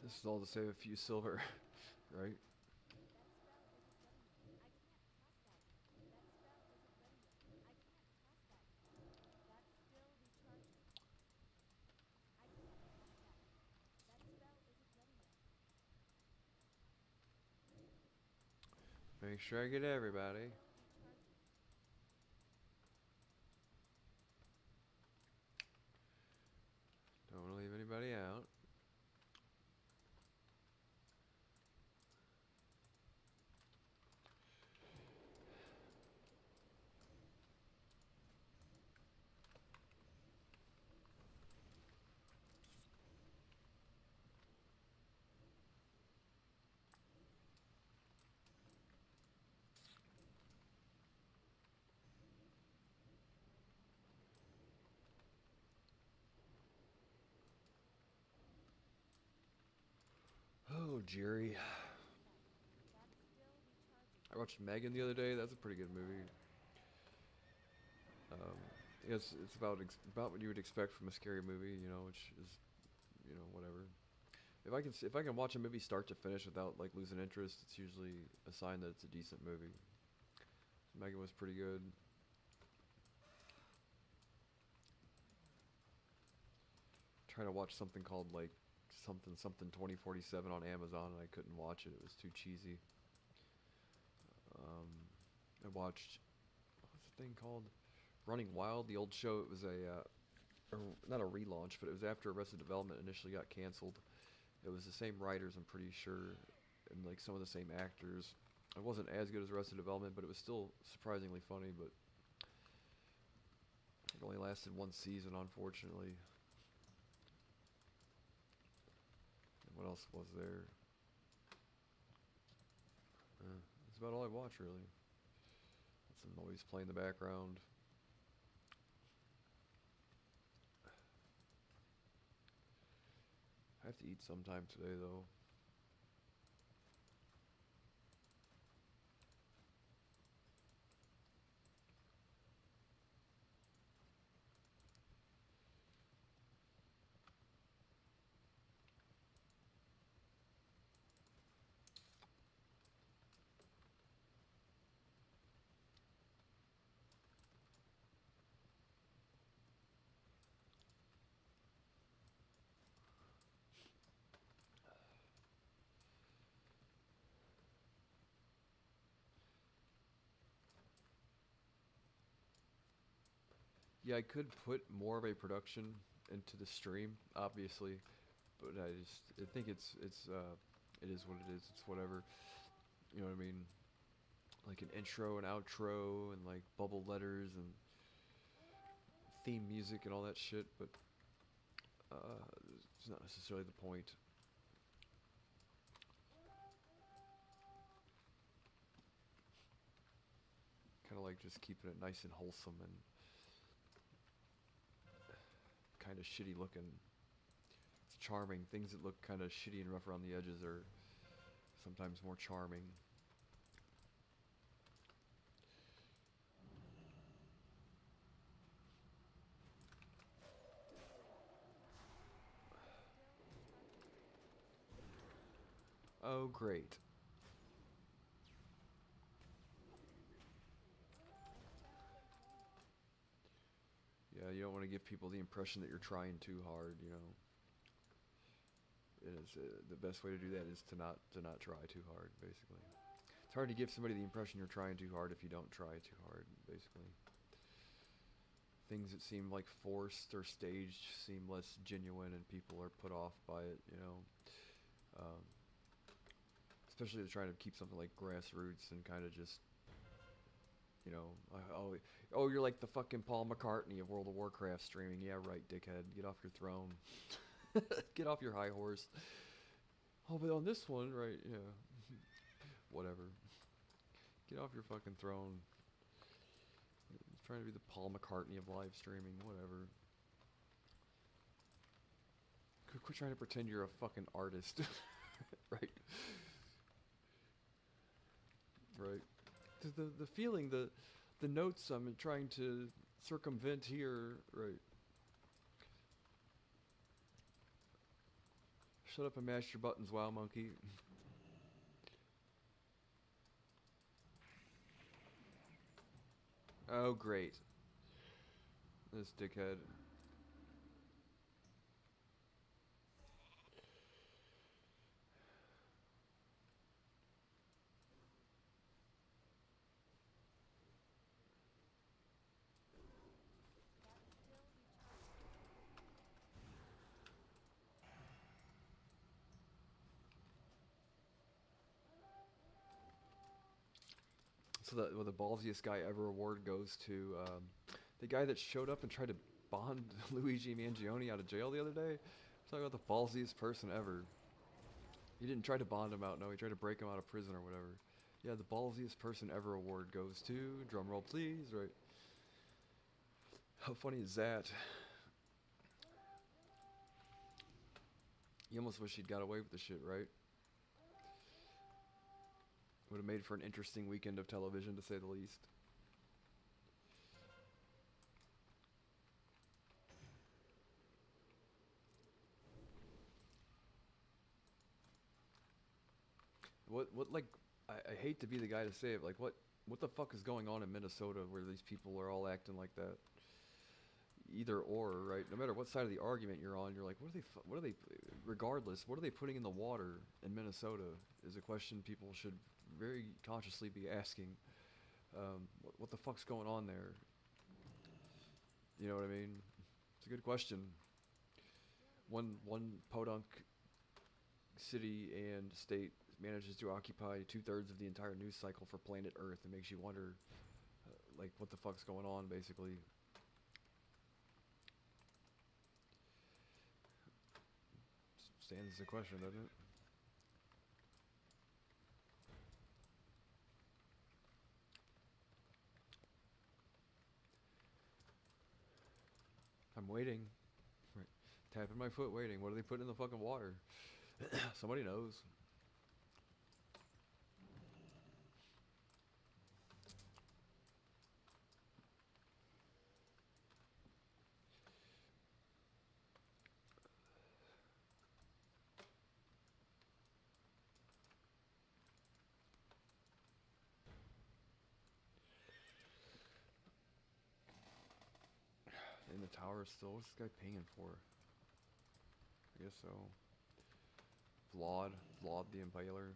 [SPEAKER 1] This is all to save a few silver, right? Make sure I get everybody. Don't want to leave anybody out. Oh, Jerry. I watched Megan the other day. That's a pretty good movie. Um, it's about what you would expect from a scary movie, you know, which is, you know, whatever. If I can watch a movie start to finish without like losing interest, it's usually a sign that it's a decent movie. Megan was pretty good. Trying to watch something called like something 2047 on Amazon, and I couldn't watch it. It was too cheesy. Um, I watched what's the thing called? Running Wild, the old show. It was not a relaunch, but it was after Arrested Development initially got canceled. It was the same writers, I'm pretty sure, and like some of the same actors. It wasn't as good as Arrested Development, but it was still surprisingly funny. But it only lasted one season, unfortunately. And what else was there? That's about all I watch, really. Some noise playing in the background. I have to eat sometime today, though. Yeah, I could put more of a production into the stream, obviously, but I think it is what it is. It's whatever. You know what I mean? Like an intro and outro and like bubble letters and theme music and all that shit, but it's not necessarily the point. Kind of like just keeping it nice and wholesome and kind of shitty looking. It's charming. Things that look kind of shitty and rough around the edges are sometimes more charming. Oh, great. Yeah, you don't want to give people the impression that you're trying too hard, you know. It is the best way to do that is to not try too hard, basically. It's hard to give somebody the impression you're trying too hard if you don't try too hard, basically. Things that seem like forced or staged seem less genuine, and people are put off by it, you know. Um, Especially to try to keep something like grassroots and kind of just, you know, oh, you're like the fucking Paul McCartney of World of Warcraft streaming. Yeah, right, dickhead. Get off your throne. Get off your high horse. Oh, but on this one, right, yeah. Whatever. Get off your fucking throne. Trying to be the Paul McCartney of live streaming, whatever. Quit trying to pretend you're a fucking artist. Right? Right. The feeling, the notes I'm trying to circumvent here, right. Shut up and mash your buttons, wow monkey. Oh, great. This dickhead. So the ballsiest guy ever award goes to the guy that showed up and tried to bond Luigi Mangione out of jail the other day. Talking about the ballsiest person ever. He didn't try to bond him out. No, he tried to break him out of prison or whatever. Yeah, the ballsiest person ever award goes to, drum roll please, right? How funny is that? You almost wish he'd got away with the shit, right? Would have made for an interesting weekend of television, to say the least. What like, I hate to be the guy to say it, like, what the fuck is going on in Minnesota where these people are all acting like that? Either or, right? No matter what side of the argument you're on, you're like, what are they, regardless, what are they putting in the water in Minnesota is a question people should very consciously be asking. What the fuck's going on there? You know what I mean? It's a good question. One podunk city and state manages to occupy 2/3 of the entire news cycle for planet Earth. It makes you wonder, like, what the fuck's going on, basically. Stands as a question, doesn't it? I'm waiting. Right. Tapping my foot, waiting. What are they putting in the fucking water? Somebody knows. In the tower still. What's this guy paying for? I guess so. Vlad the Impaler.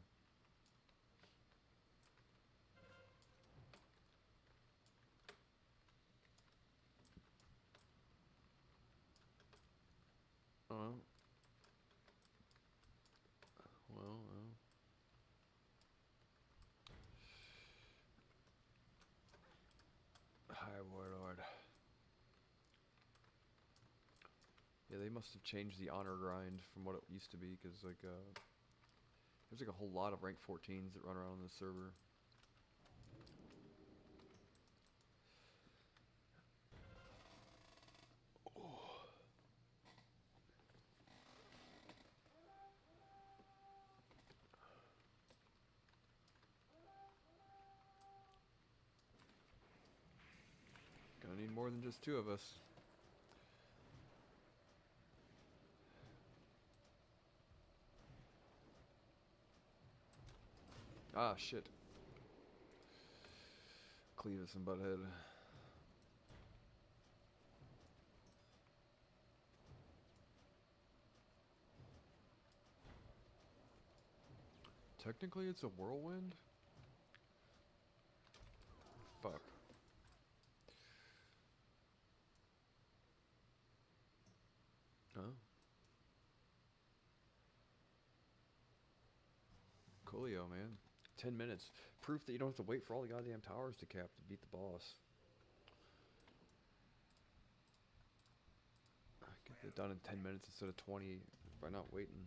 [SPEAKER 1] Oh. Well. Hi, Warlord. Yeah, they must have changed the honor grind from what it used to be, because, like, there's, like, a whole lot of rank 14s that run around on this server. Gonna need more than just 2 of us. Ah, shit. Cletus and Butthead. Technically, it's a whirlwind? Fuck. Huh? Coolio, man. 10 minutes. Proof that you don't have to wait for all the goddamn towers to cap to beat the boss. Get it done in 10 minutes instead of 20 by not waiting.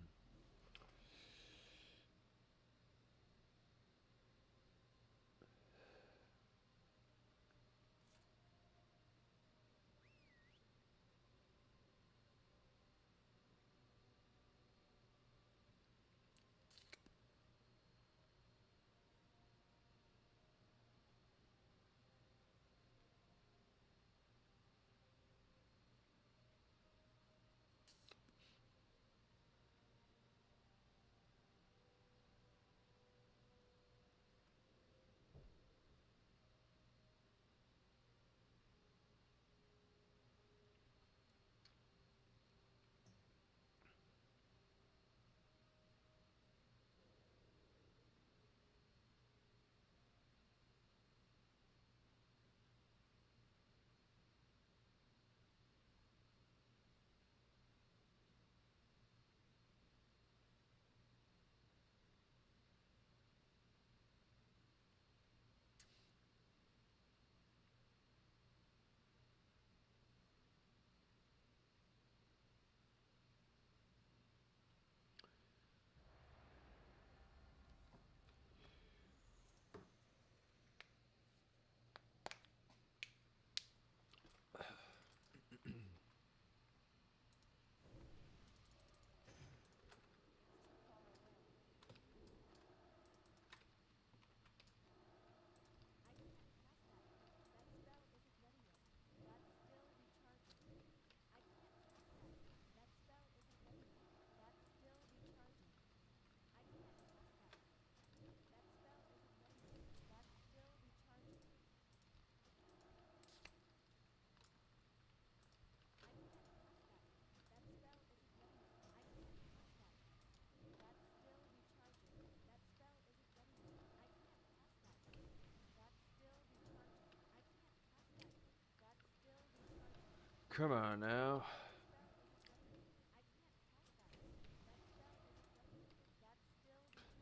[SPEAKER 1] Come on now.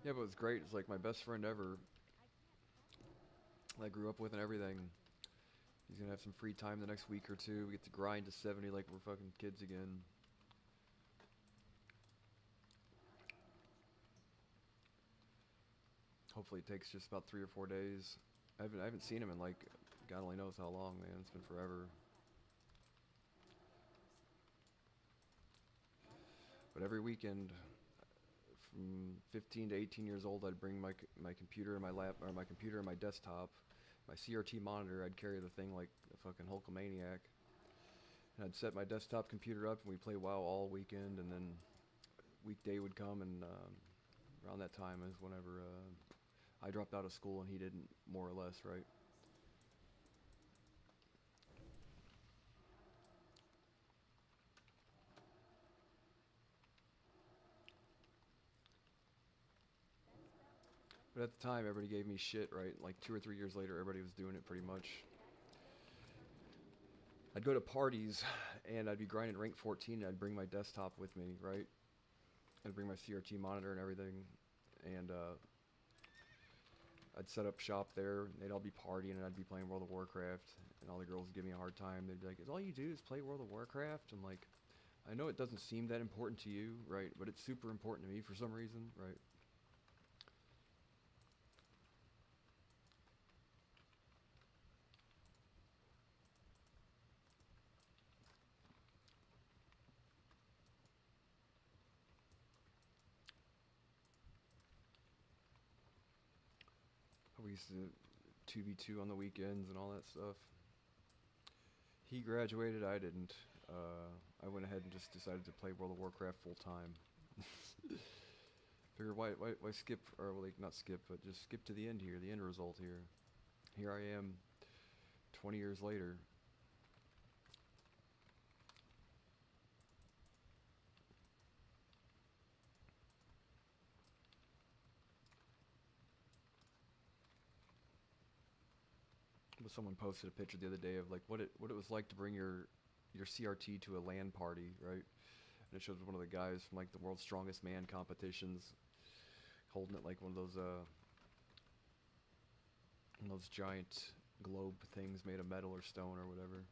[SPEAKER 1] Yeah, but it's great. It's like my best friend ever. I grew up with and everything. He's gonna have some free time the next week or two. We get to grind to 70 like we're fucking kids again. Hopefully it takes just about 3 or 4 days. I haven't seen him in like God only knows how long, man. It's been forever. But every weekend, from 15 to 18 years old, I'd bring my computer and my lap or my computer and my desktop, my CRT monitor. I'd carry the thing like a fucking Hulkamaniac, and I'd set my desktop computer up and we'd play WoW all weekend. And then weekday would come, and around that time is whenever I dropped out of school and he didn't, more or less, right? But at the time, everybody gave me shit, right? Like 2 or 3 years later, everybody was doing it pretty much. I'd go to parties and I'd be grinding rank 14 and I'd bring my desktop with me, right? I'd bring my CRT monitor and everything. And I'd set up shop there. They'd all be partying and I'd be playing World of Warcraft. And all the girls would give me a hard time. They'd be like, "Is all you do is play World of Warcraft?" I'm like, "I know it doesn't seem that important to you, right? But it's super important to me for some reason, right?" We used to 2v2 on the weekends and all that stuff. He graduated, I didn't. I went ahead and just decided to play World of Warcraft full time. Figure why skip, or like not skip, but just skip to the end here, the end result here. Here I am, 20 years later. But someone posted a picture the other day of like what it was like to bring your CRT to a LAN party, right? And it shows one of the guys from like the World's Strongest Man competitions holding it like one of those giant globe things made of metal or stone or whatever.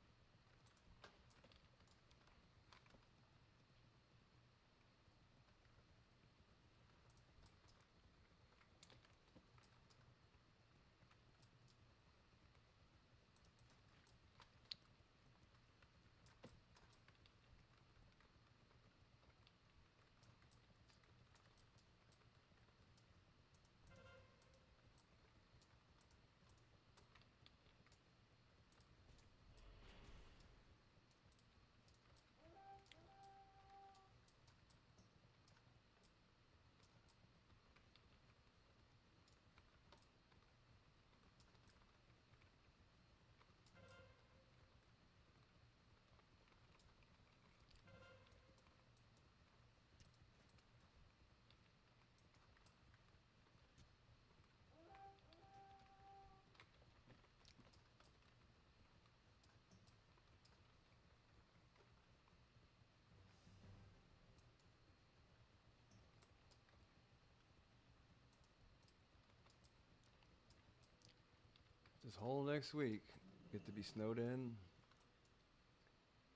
[SPEAKER 1] This whole next week, get to be snowed in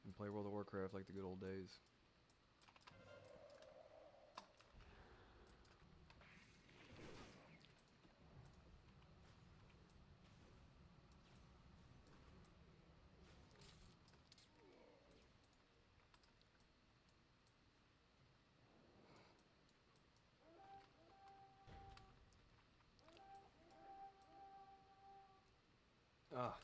[SPEAKER 1] and play World of Warcraft like the good old days. Ah,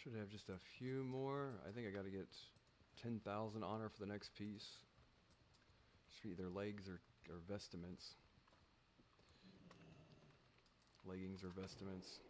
[SPEAKER 1] Should have just a few more. I think I got to get 10,000 honor for the next piece. Should be either legs or vestments. Leggings or vestments.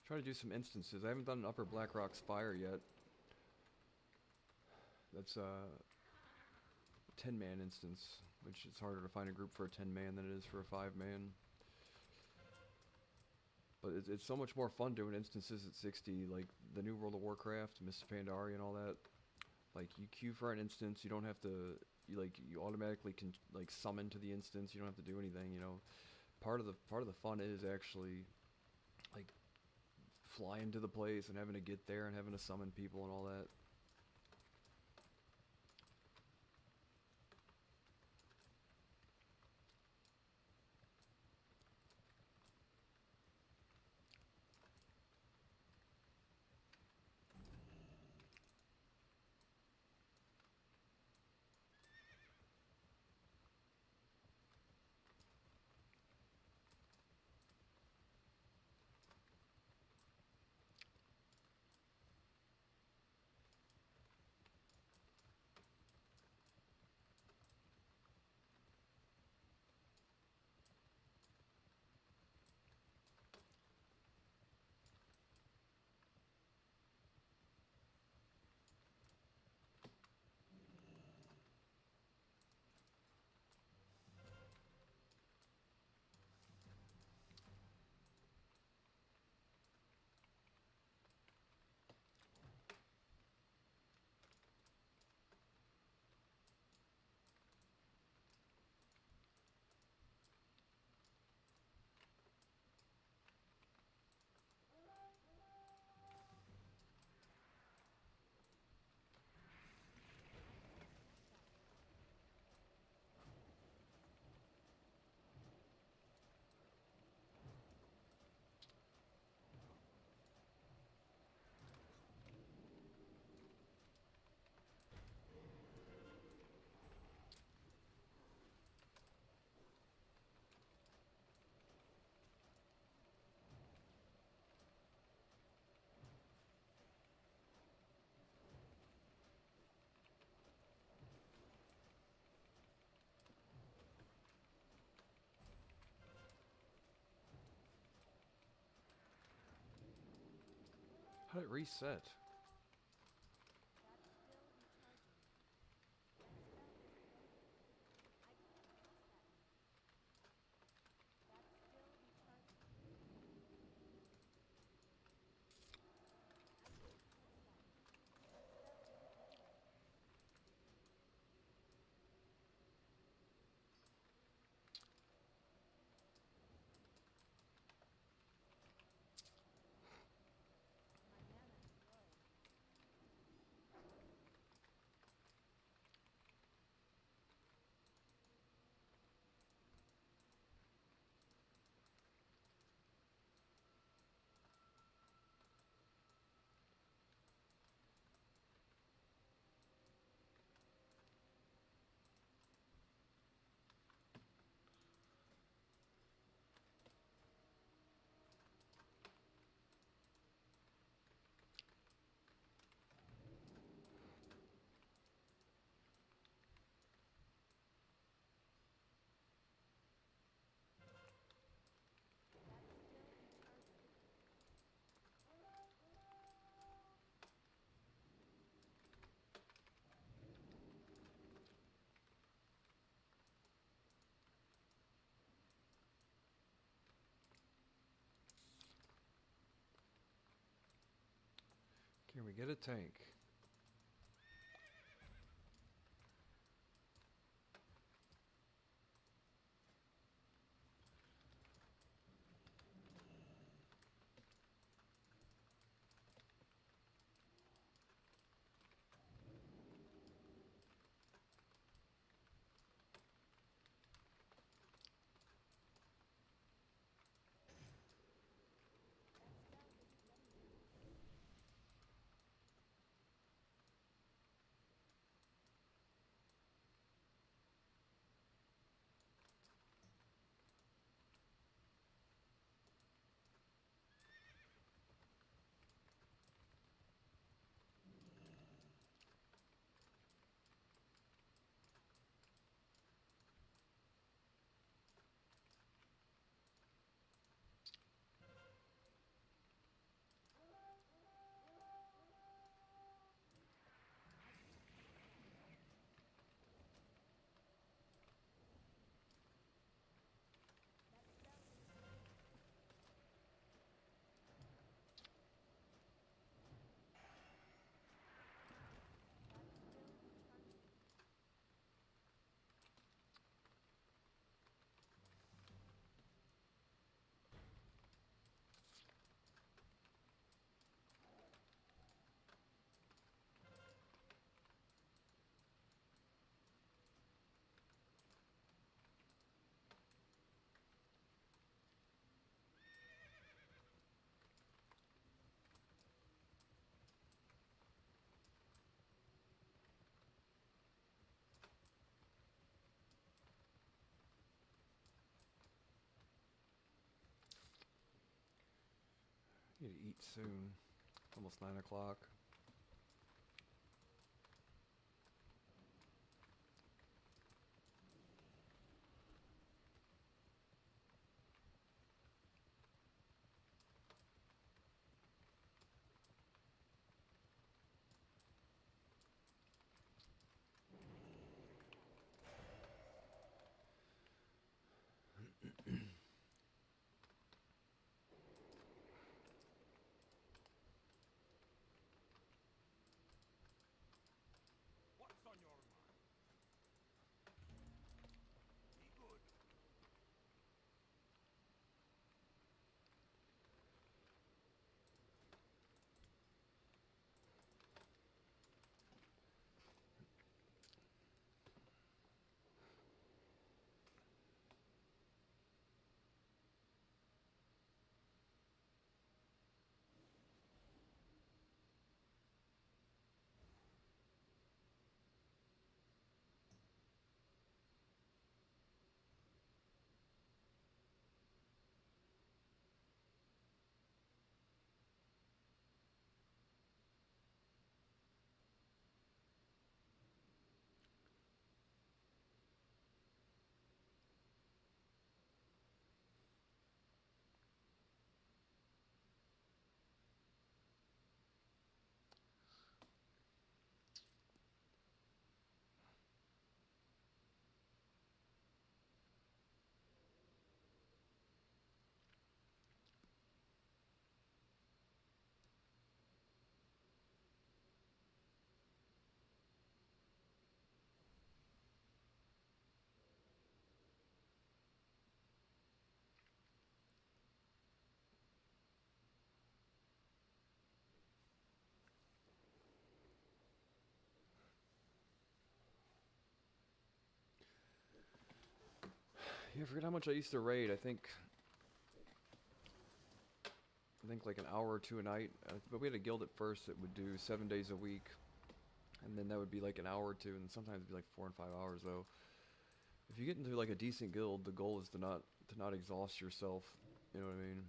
[SPEAKER 1] Try to do some instances. I haven't done an Upper Blackrock Spire yet. That's a 10-man instance, which it's harder to find a group for a 10-man than it is for a 5-man. But it's so much more fun doing instances at 60, like the new World of Warcraft, Mists of Pandaria and all that. Like, you queue for an instance, you don't have to, you automatically can, like, summon to the instance, you don't have to do anything, you know. Part of the fun is actually, like, flying to the place and having to get there and having to summon people and all that. How did it reset? Can we get a tank? Need to eat soon. It's almost 9 o'clock.
[SPEAKER 2] What's on your mind? Be good.
[SPEAKER 1] Yeah, I forget how much I used to raid. I think like an hour or two a night. But we had a guild at first that would do 7 days a week, and then that would be like an hour or two, and sometimes it'd be like 4 and 5 hours though. If you get into like a decent guild, the goal is to not exhaust yourself. You know what I mean?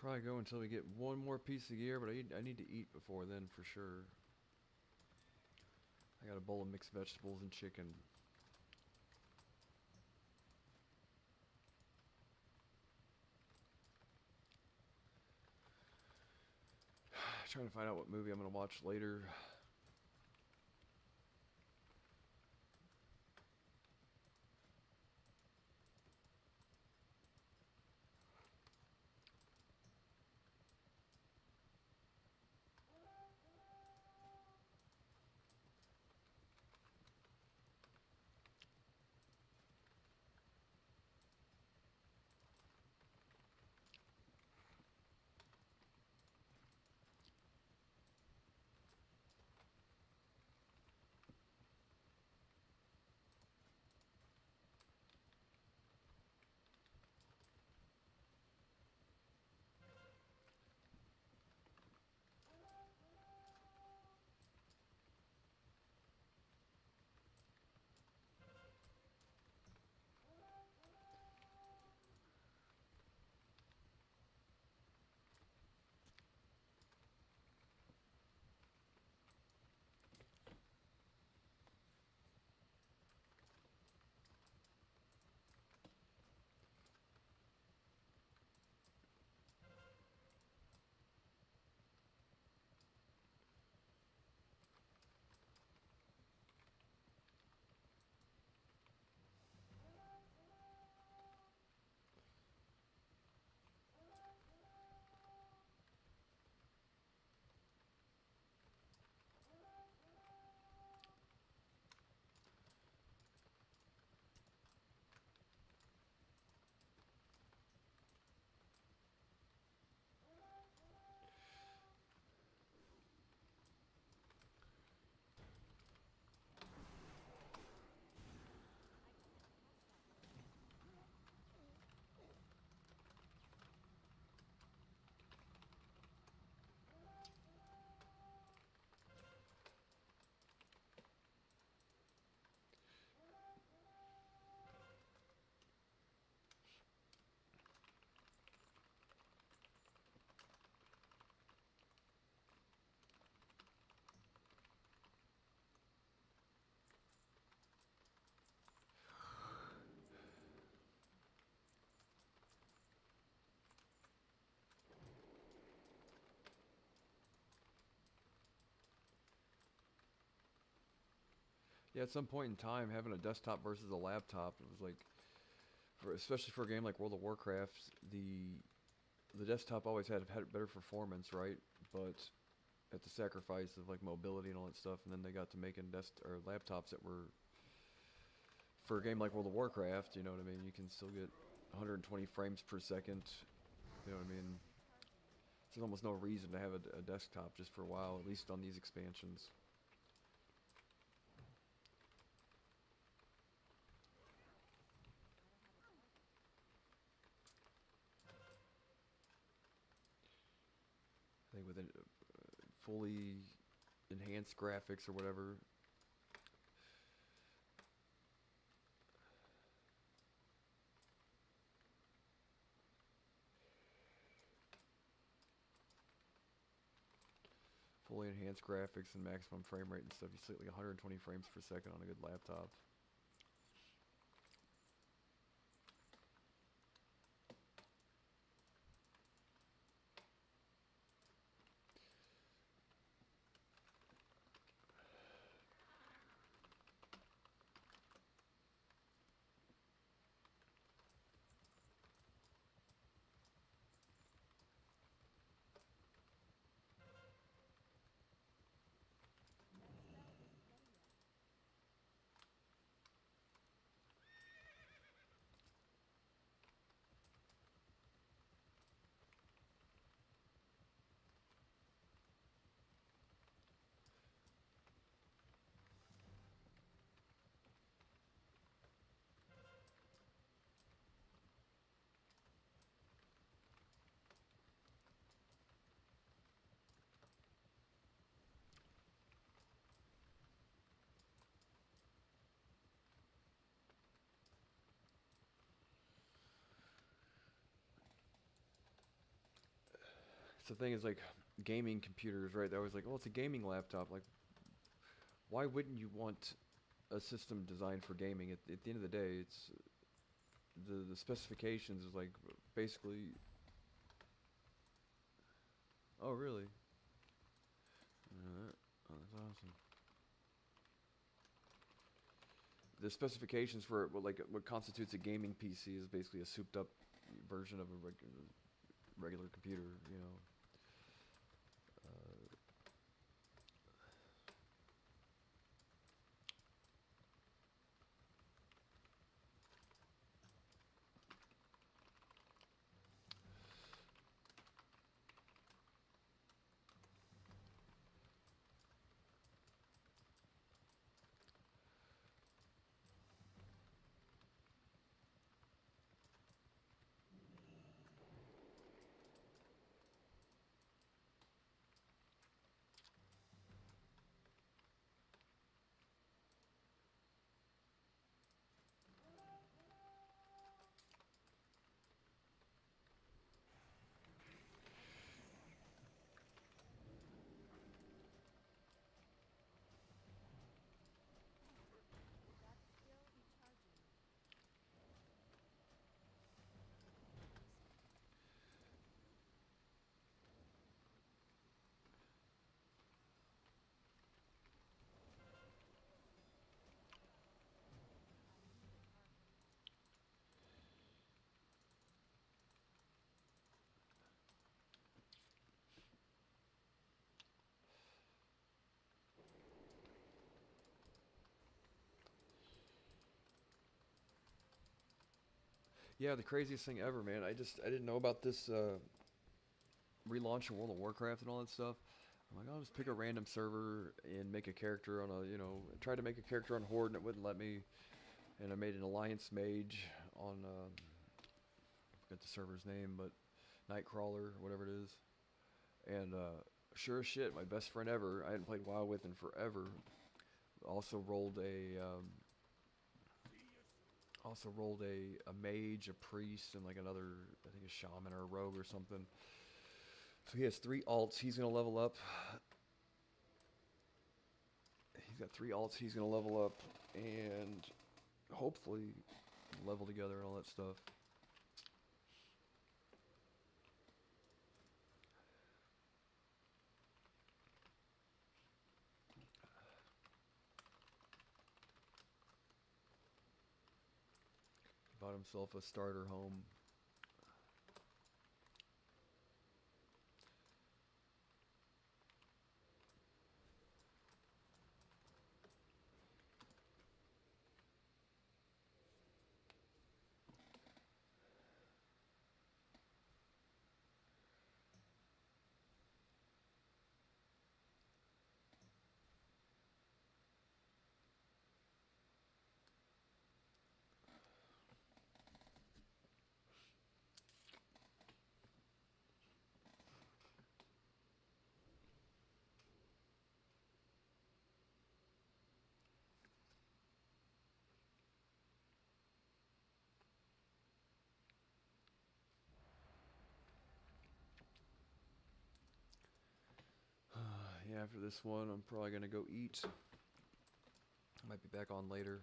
[SPEAKER 1] Probably go until we get one more piece of gear, but I need to eat before then for sure. I got a bowl of mixed vegetables and chicken. Trying to find out what movie I'm gonna watch later. Yeah, at some point in time, having a desktop versus a laptop, it was like, especially for a game like World of Warcraft, the desktop always had better performance, right? But at the sacrifice of like mobility and all that stuff. And then they got to making or laptops that were, for a game like World of Warcraft, you know what I mean? You can still get 120 frames per second. You know what I mean? There's almost no reason to have a desktop just for a while, at least on these expansions. I think with fully enhanced graphics or whatever. Fully enhanced graphics and maximum frame rate and stuff. You see like 120 frames per second on a good laptop. So the thing is like gaming computers, right? They're always like, oh, it's a gaming laptop. Like, why wouldn't you want a system designed for gaming? At the end of the day, it's the specifications is like basically. Oh, really? Oh, that's awesome. The specifications for what constitutes a gaming PC is basically a souped up version of a regular computer. You know. Uh, yeah, the craziest thing ever, man. I didn't know about this relaunch of World of Warcraft and all that stuff. I'm like, I'll just pick a random server and make a character on a, I tried to make a character on Horde and it wouldn't let me. And I made an Alliance Mage on, I forget the server's name, but Nightcrawler, whatever it is. And sure as shit, my best friend ever, I hadn't played WoW with in forever, also rolled a mage, a priest, and like another, I think a shaman or a rogue or something. So he has 3 alts. He's gonna level up. He's got 3 alts. He's gonna level up, and hopefully level together and all that stuff. Bought himself a starter home. Yeah, after this one, I'm probably gonna go eat. I might be back on later.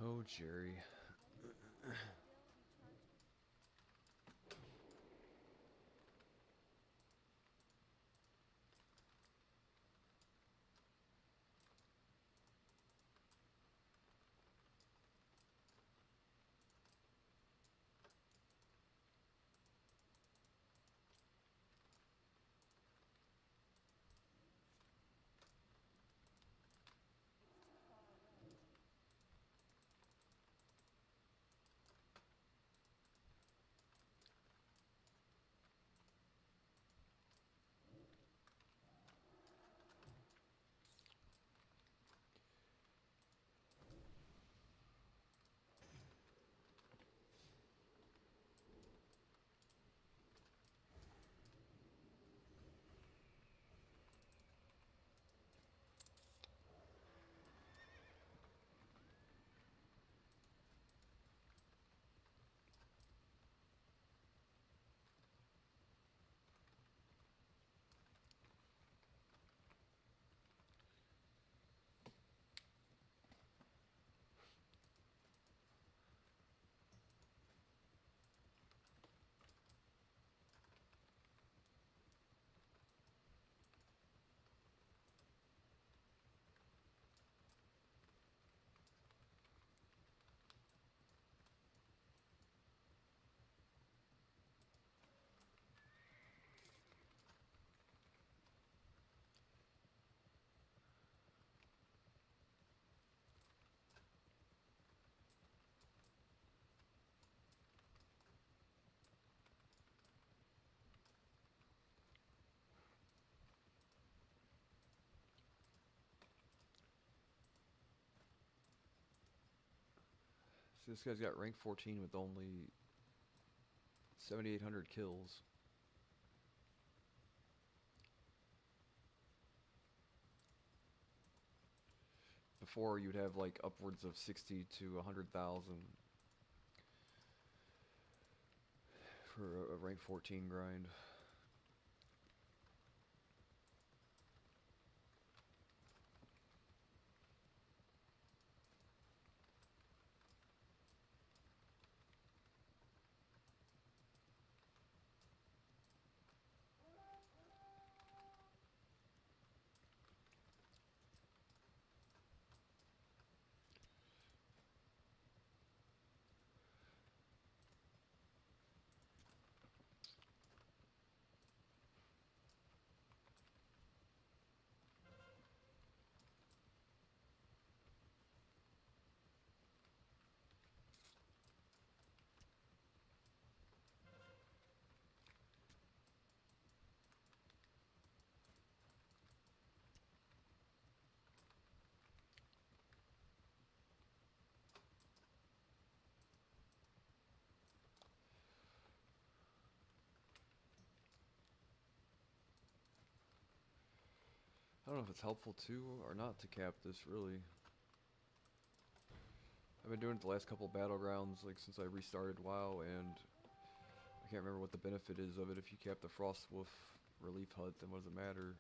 [SPEAKER 1] Oh, Jerry. So this guy's got rank 14 with only 7,800 kills. Before you'd have like upwards of 60 to 100,000 for a rank 14 grind. I don't know if it's helpful to or not to cap this, really. I've been doing it the last couple battlegrounds, like since I restarted WoW, and I can't remember what the benefit is of it. If you cap the Frostwolf relief hut, then what does it matter?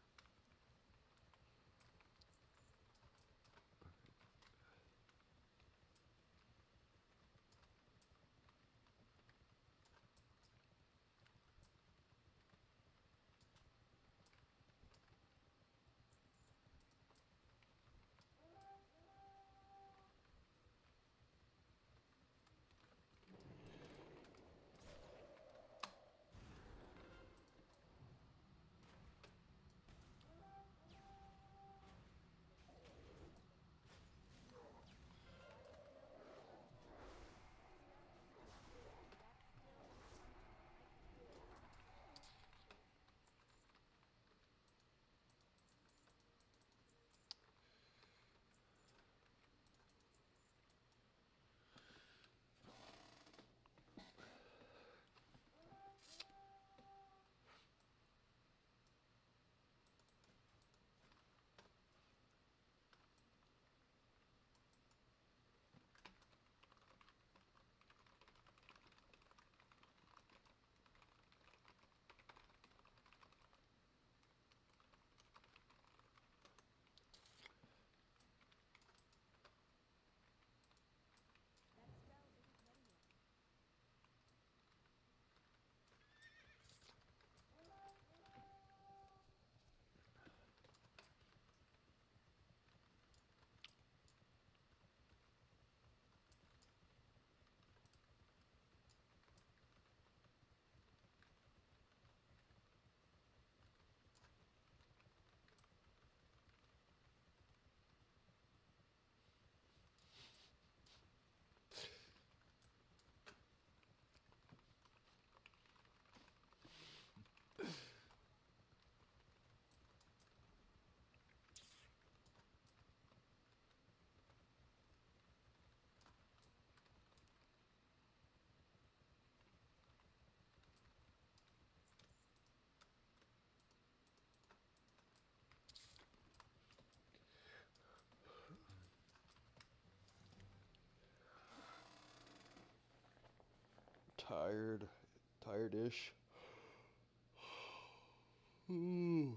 [SPEAKER 1] Tired-ish. Ooh.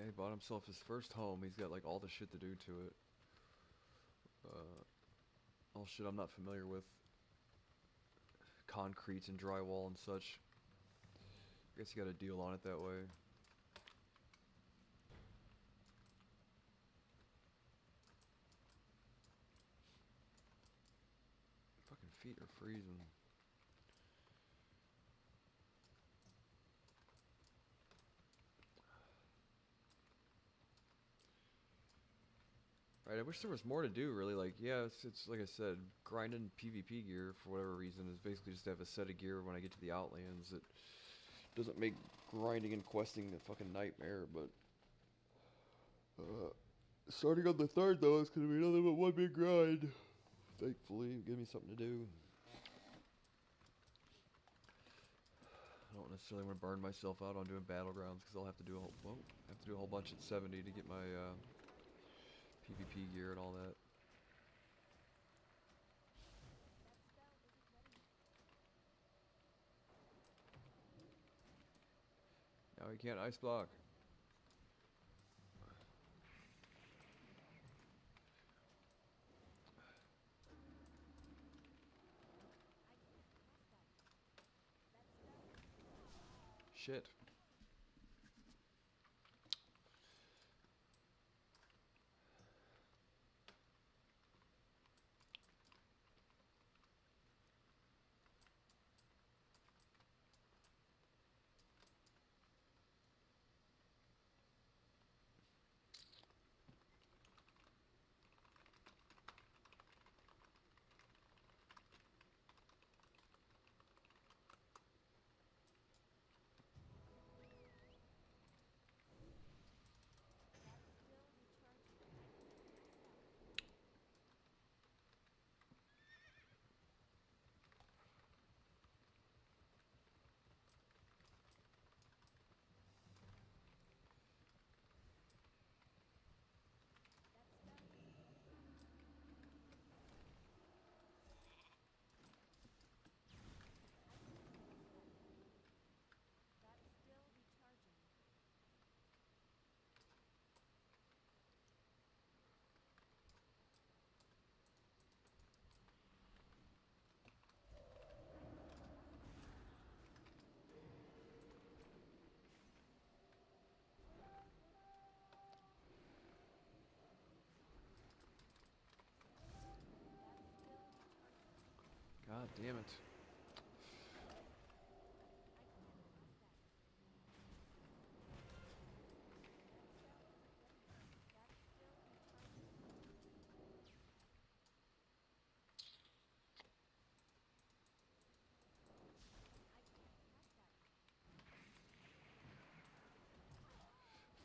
[SPEAKER 1] Yeah, he bought himself his first home. He's got like all the shit to do to it. All shit I'm not familiar with. Concrete and drywall and such. I guess you got a deal on it that way. Fucking feet are freezing. Right, I wish there was more to do, really. Like, yeah, it's like I said, grinding PvP gear, for whatever reason, is basically just to have a set of gear when I get to the Outlands. It doesn't make grinding and questing a fucking nightmare, but... starting on the 3rd, though, it's gonna be nothing but one big grind. Thankfully, give me something to do. I don't necessarily want to burn myself out on doing battlegrounds, because I'll have to do a whole bunch at 70 to get my PvP gear and all that. Now he can't ice block. Shit. God damn it.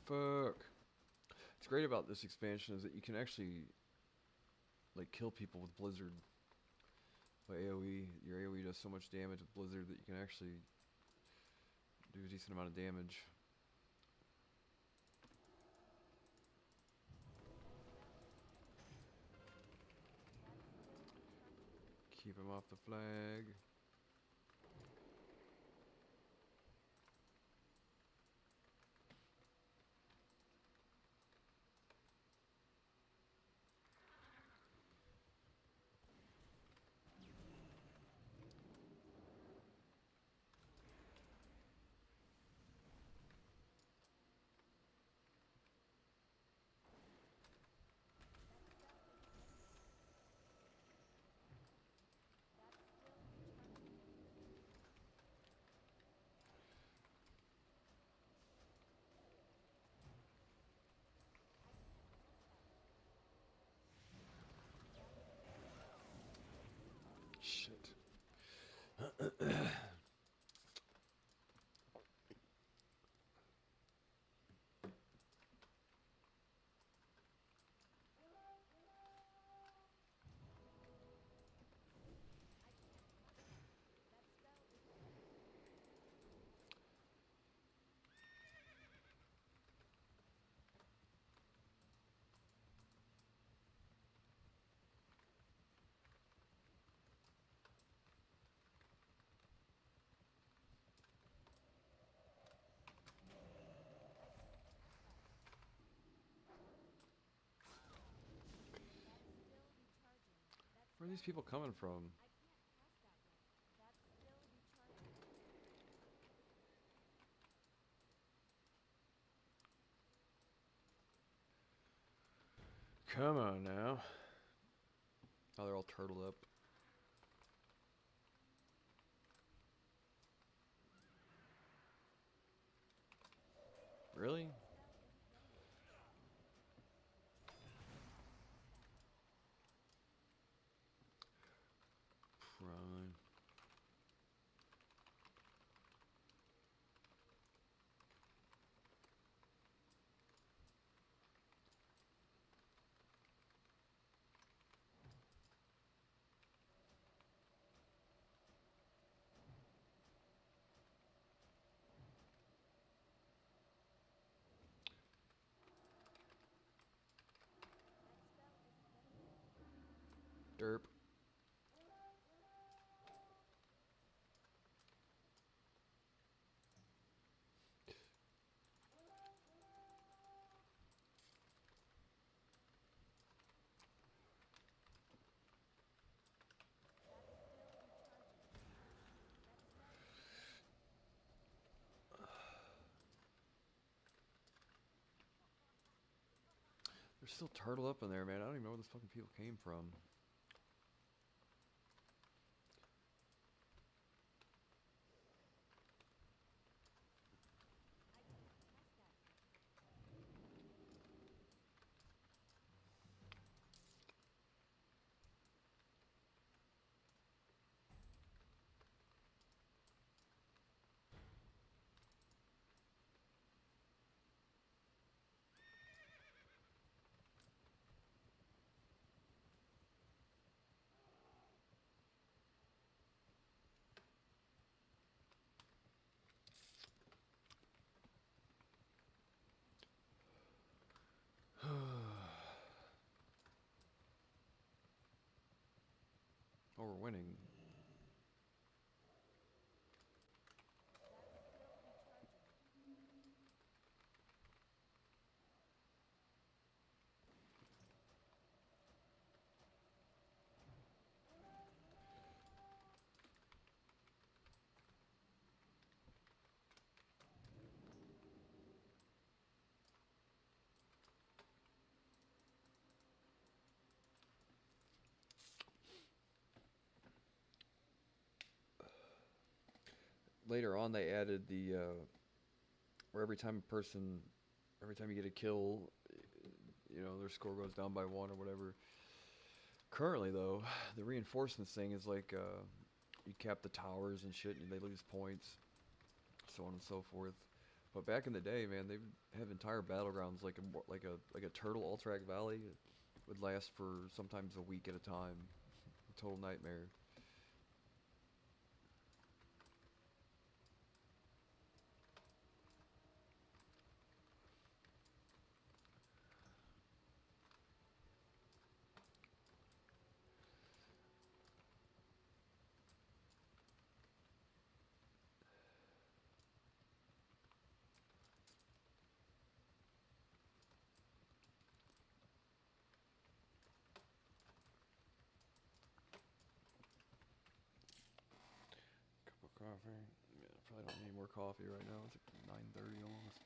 [SPEAKER 1] Fuck. What's great about this expansion is that you can actually like kill people with Blizzard by AoE. Your AoE does so much damage with Blizzard that you can actually do a decent amount of damage. Keep him off the flag. Where are these people coming from?
[SPEAKER 3] I can't press that yet. That's still recharging.
[SPEAKER 1] Come on now. Oh, they're all turtled up. Really?
[SPEAKER 3] Spell isn't ready yet.
[SPEAKER 1] Prime.
[SPEAKER 3] That spell isn't ready yet.
[SPEAKER 1] Derp.
[SPEAKER 3] That's still recharging. That spell isn't ready yet.
[SPEAKER 1] They're still turtled up in there, man. I don't even know where those fucking people came from.
[SPEAKER 3] I can't press that yet.
[SPEAKER 1] Oh, we're winning.
[SPEAKER 3] That's still recharging.
[SPEAKER 1] Later on, they added the where every time you get a kill, you know, their score goes down by one or whatever. Currently, though, the reinforcements thing is like you cap the towers and shit, and they lose points, so on and so forth. But back in the day, man, they would have entire battlegrounds like a turtle Alterac Valley would last for sometimes a week at a time. A total nightmare. Cup of coffee. Yeah, probably don't need more coffee right now. It's like 9:30 almost.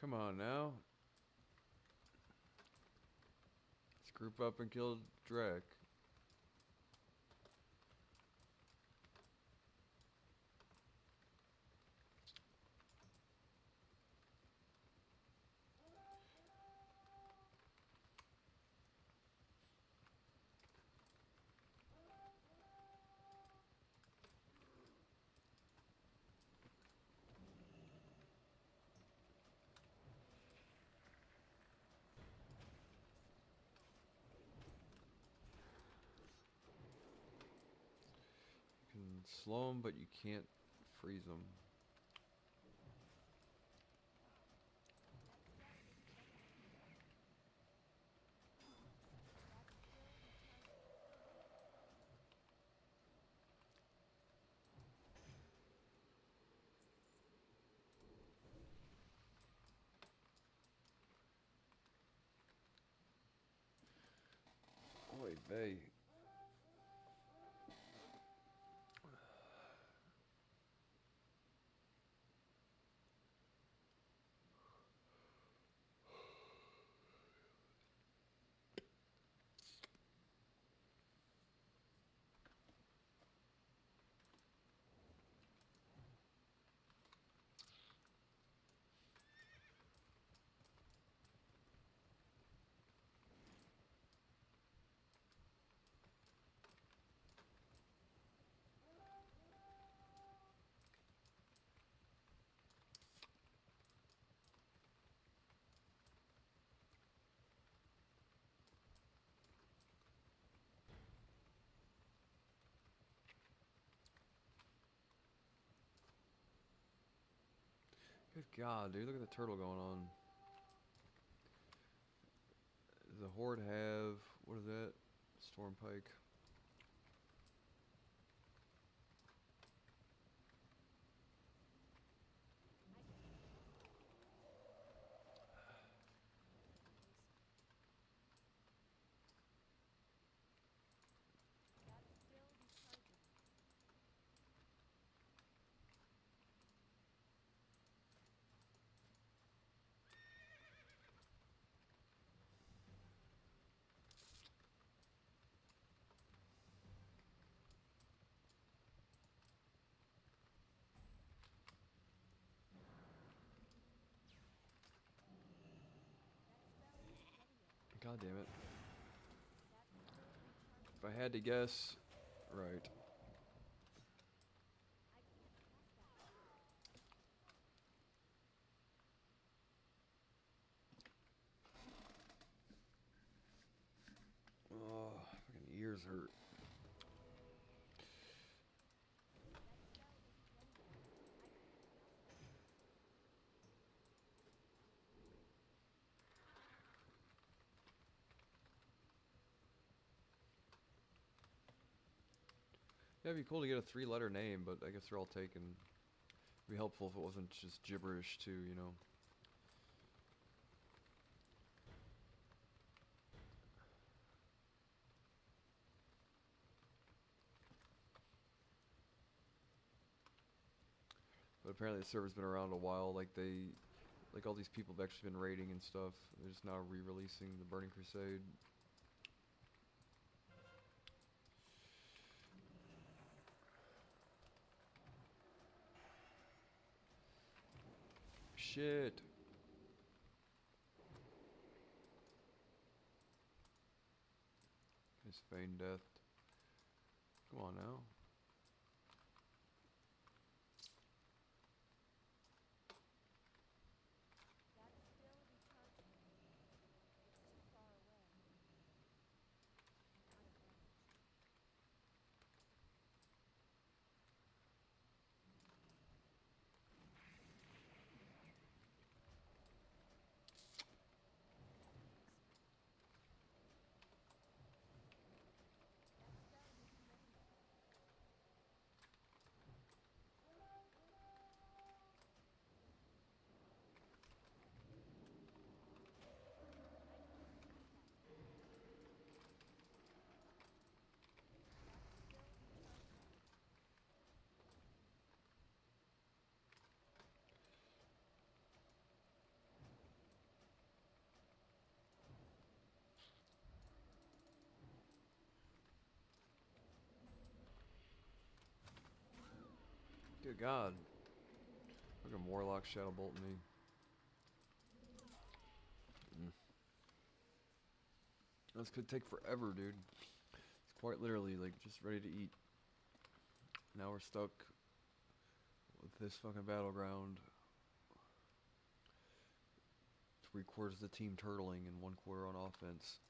[SPEAKER 1] Come on now. Let's group up and kill Drek. slow them, but you can't freeze them. Oy vey. Good God, dude, look at the turtle going on. Does the horde have, what is that? Storm pike.
[SPEAKER 3] That's still recharging.
[SPEAKER 1] God damn it.
[SPEAKER 3] That's still recharging.
[SPEAKER 1] If I had to guess, right.
[SPEAKER 3] I can't pass that.
[SPEAKER 1] Oh, fucking ears hurt.
[SPEAKER 3] That spell isn't ready yet. I can't pass that.
[SPEAKER 1] Yeah, it'd be cool to get a 3-letter name, but I guess they're all taken. It'd be helpful if it wasn't just gibberish too, you know. But apparently the server's been around a while, like all these people have actually been raiding and stuff. They're just now re-releasing the Burning Crusade. Shit. His feigned death. Come on now.
[SPEAKER 3] That's still recharging. It's too far away. I'm out of range. That spell isn't ready yet. I can't pass that. That's still recharging.
[SPEAKER 1] Good God. Look at Warlock Shadow bolting me. This could take forever, dude. It's quite literally like just ready to eat. Now we're stuck with this fucking battleground. 3/4 of the team turtling and 1/4 on offense.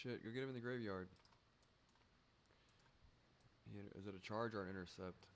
[SPEAKER 1] Shit, go get him in the graveyard. Is it a charge or an intercept?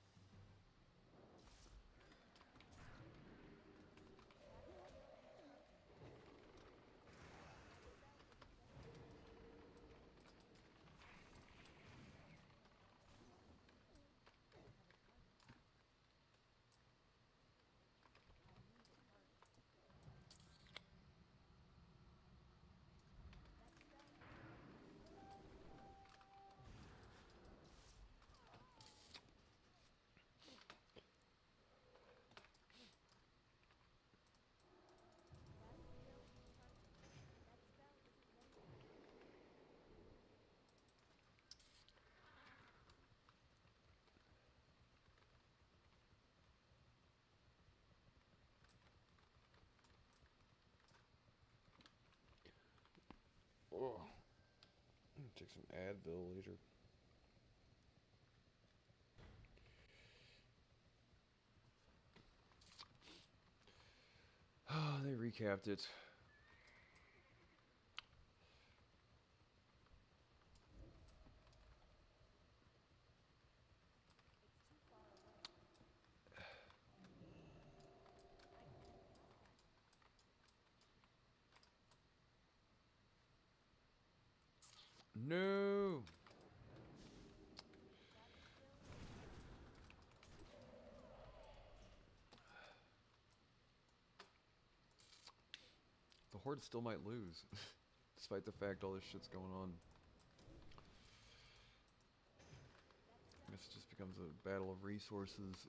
[SPEAKER 1] Oh, I'm gonna take some Advil later. They recapped it. No. The Horde still might lose, despite the fact all this shit's going on. I guess it just becomes a battle of resources.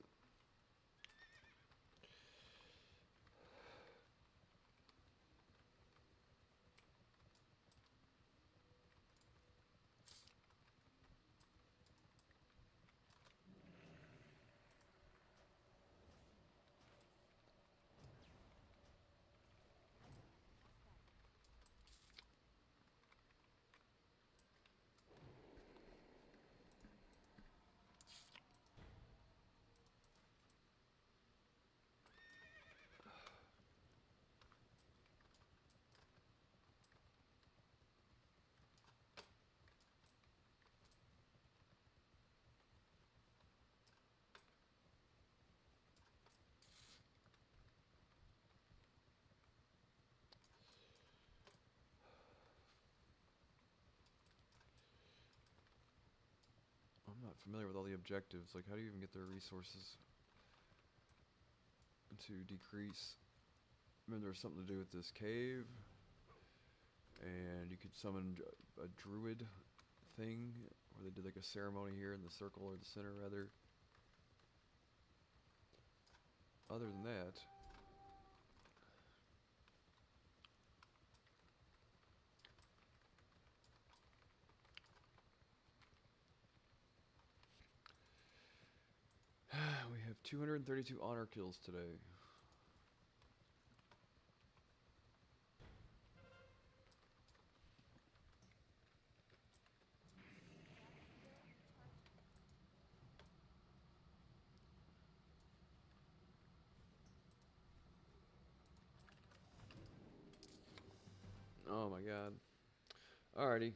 [SPEAKER 1] I'm not familiar with all the objectives. Like, how do you even get their resources to decrease? I remember there was something to do with this cave, and you could summon a druid thing, where they did like a ceremony here in the circle, or the center rather. Other than that, we have 232 honor kills today. Oh my god. Alrighty.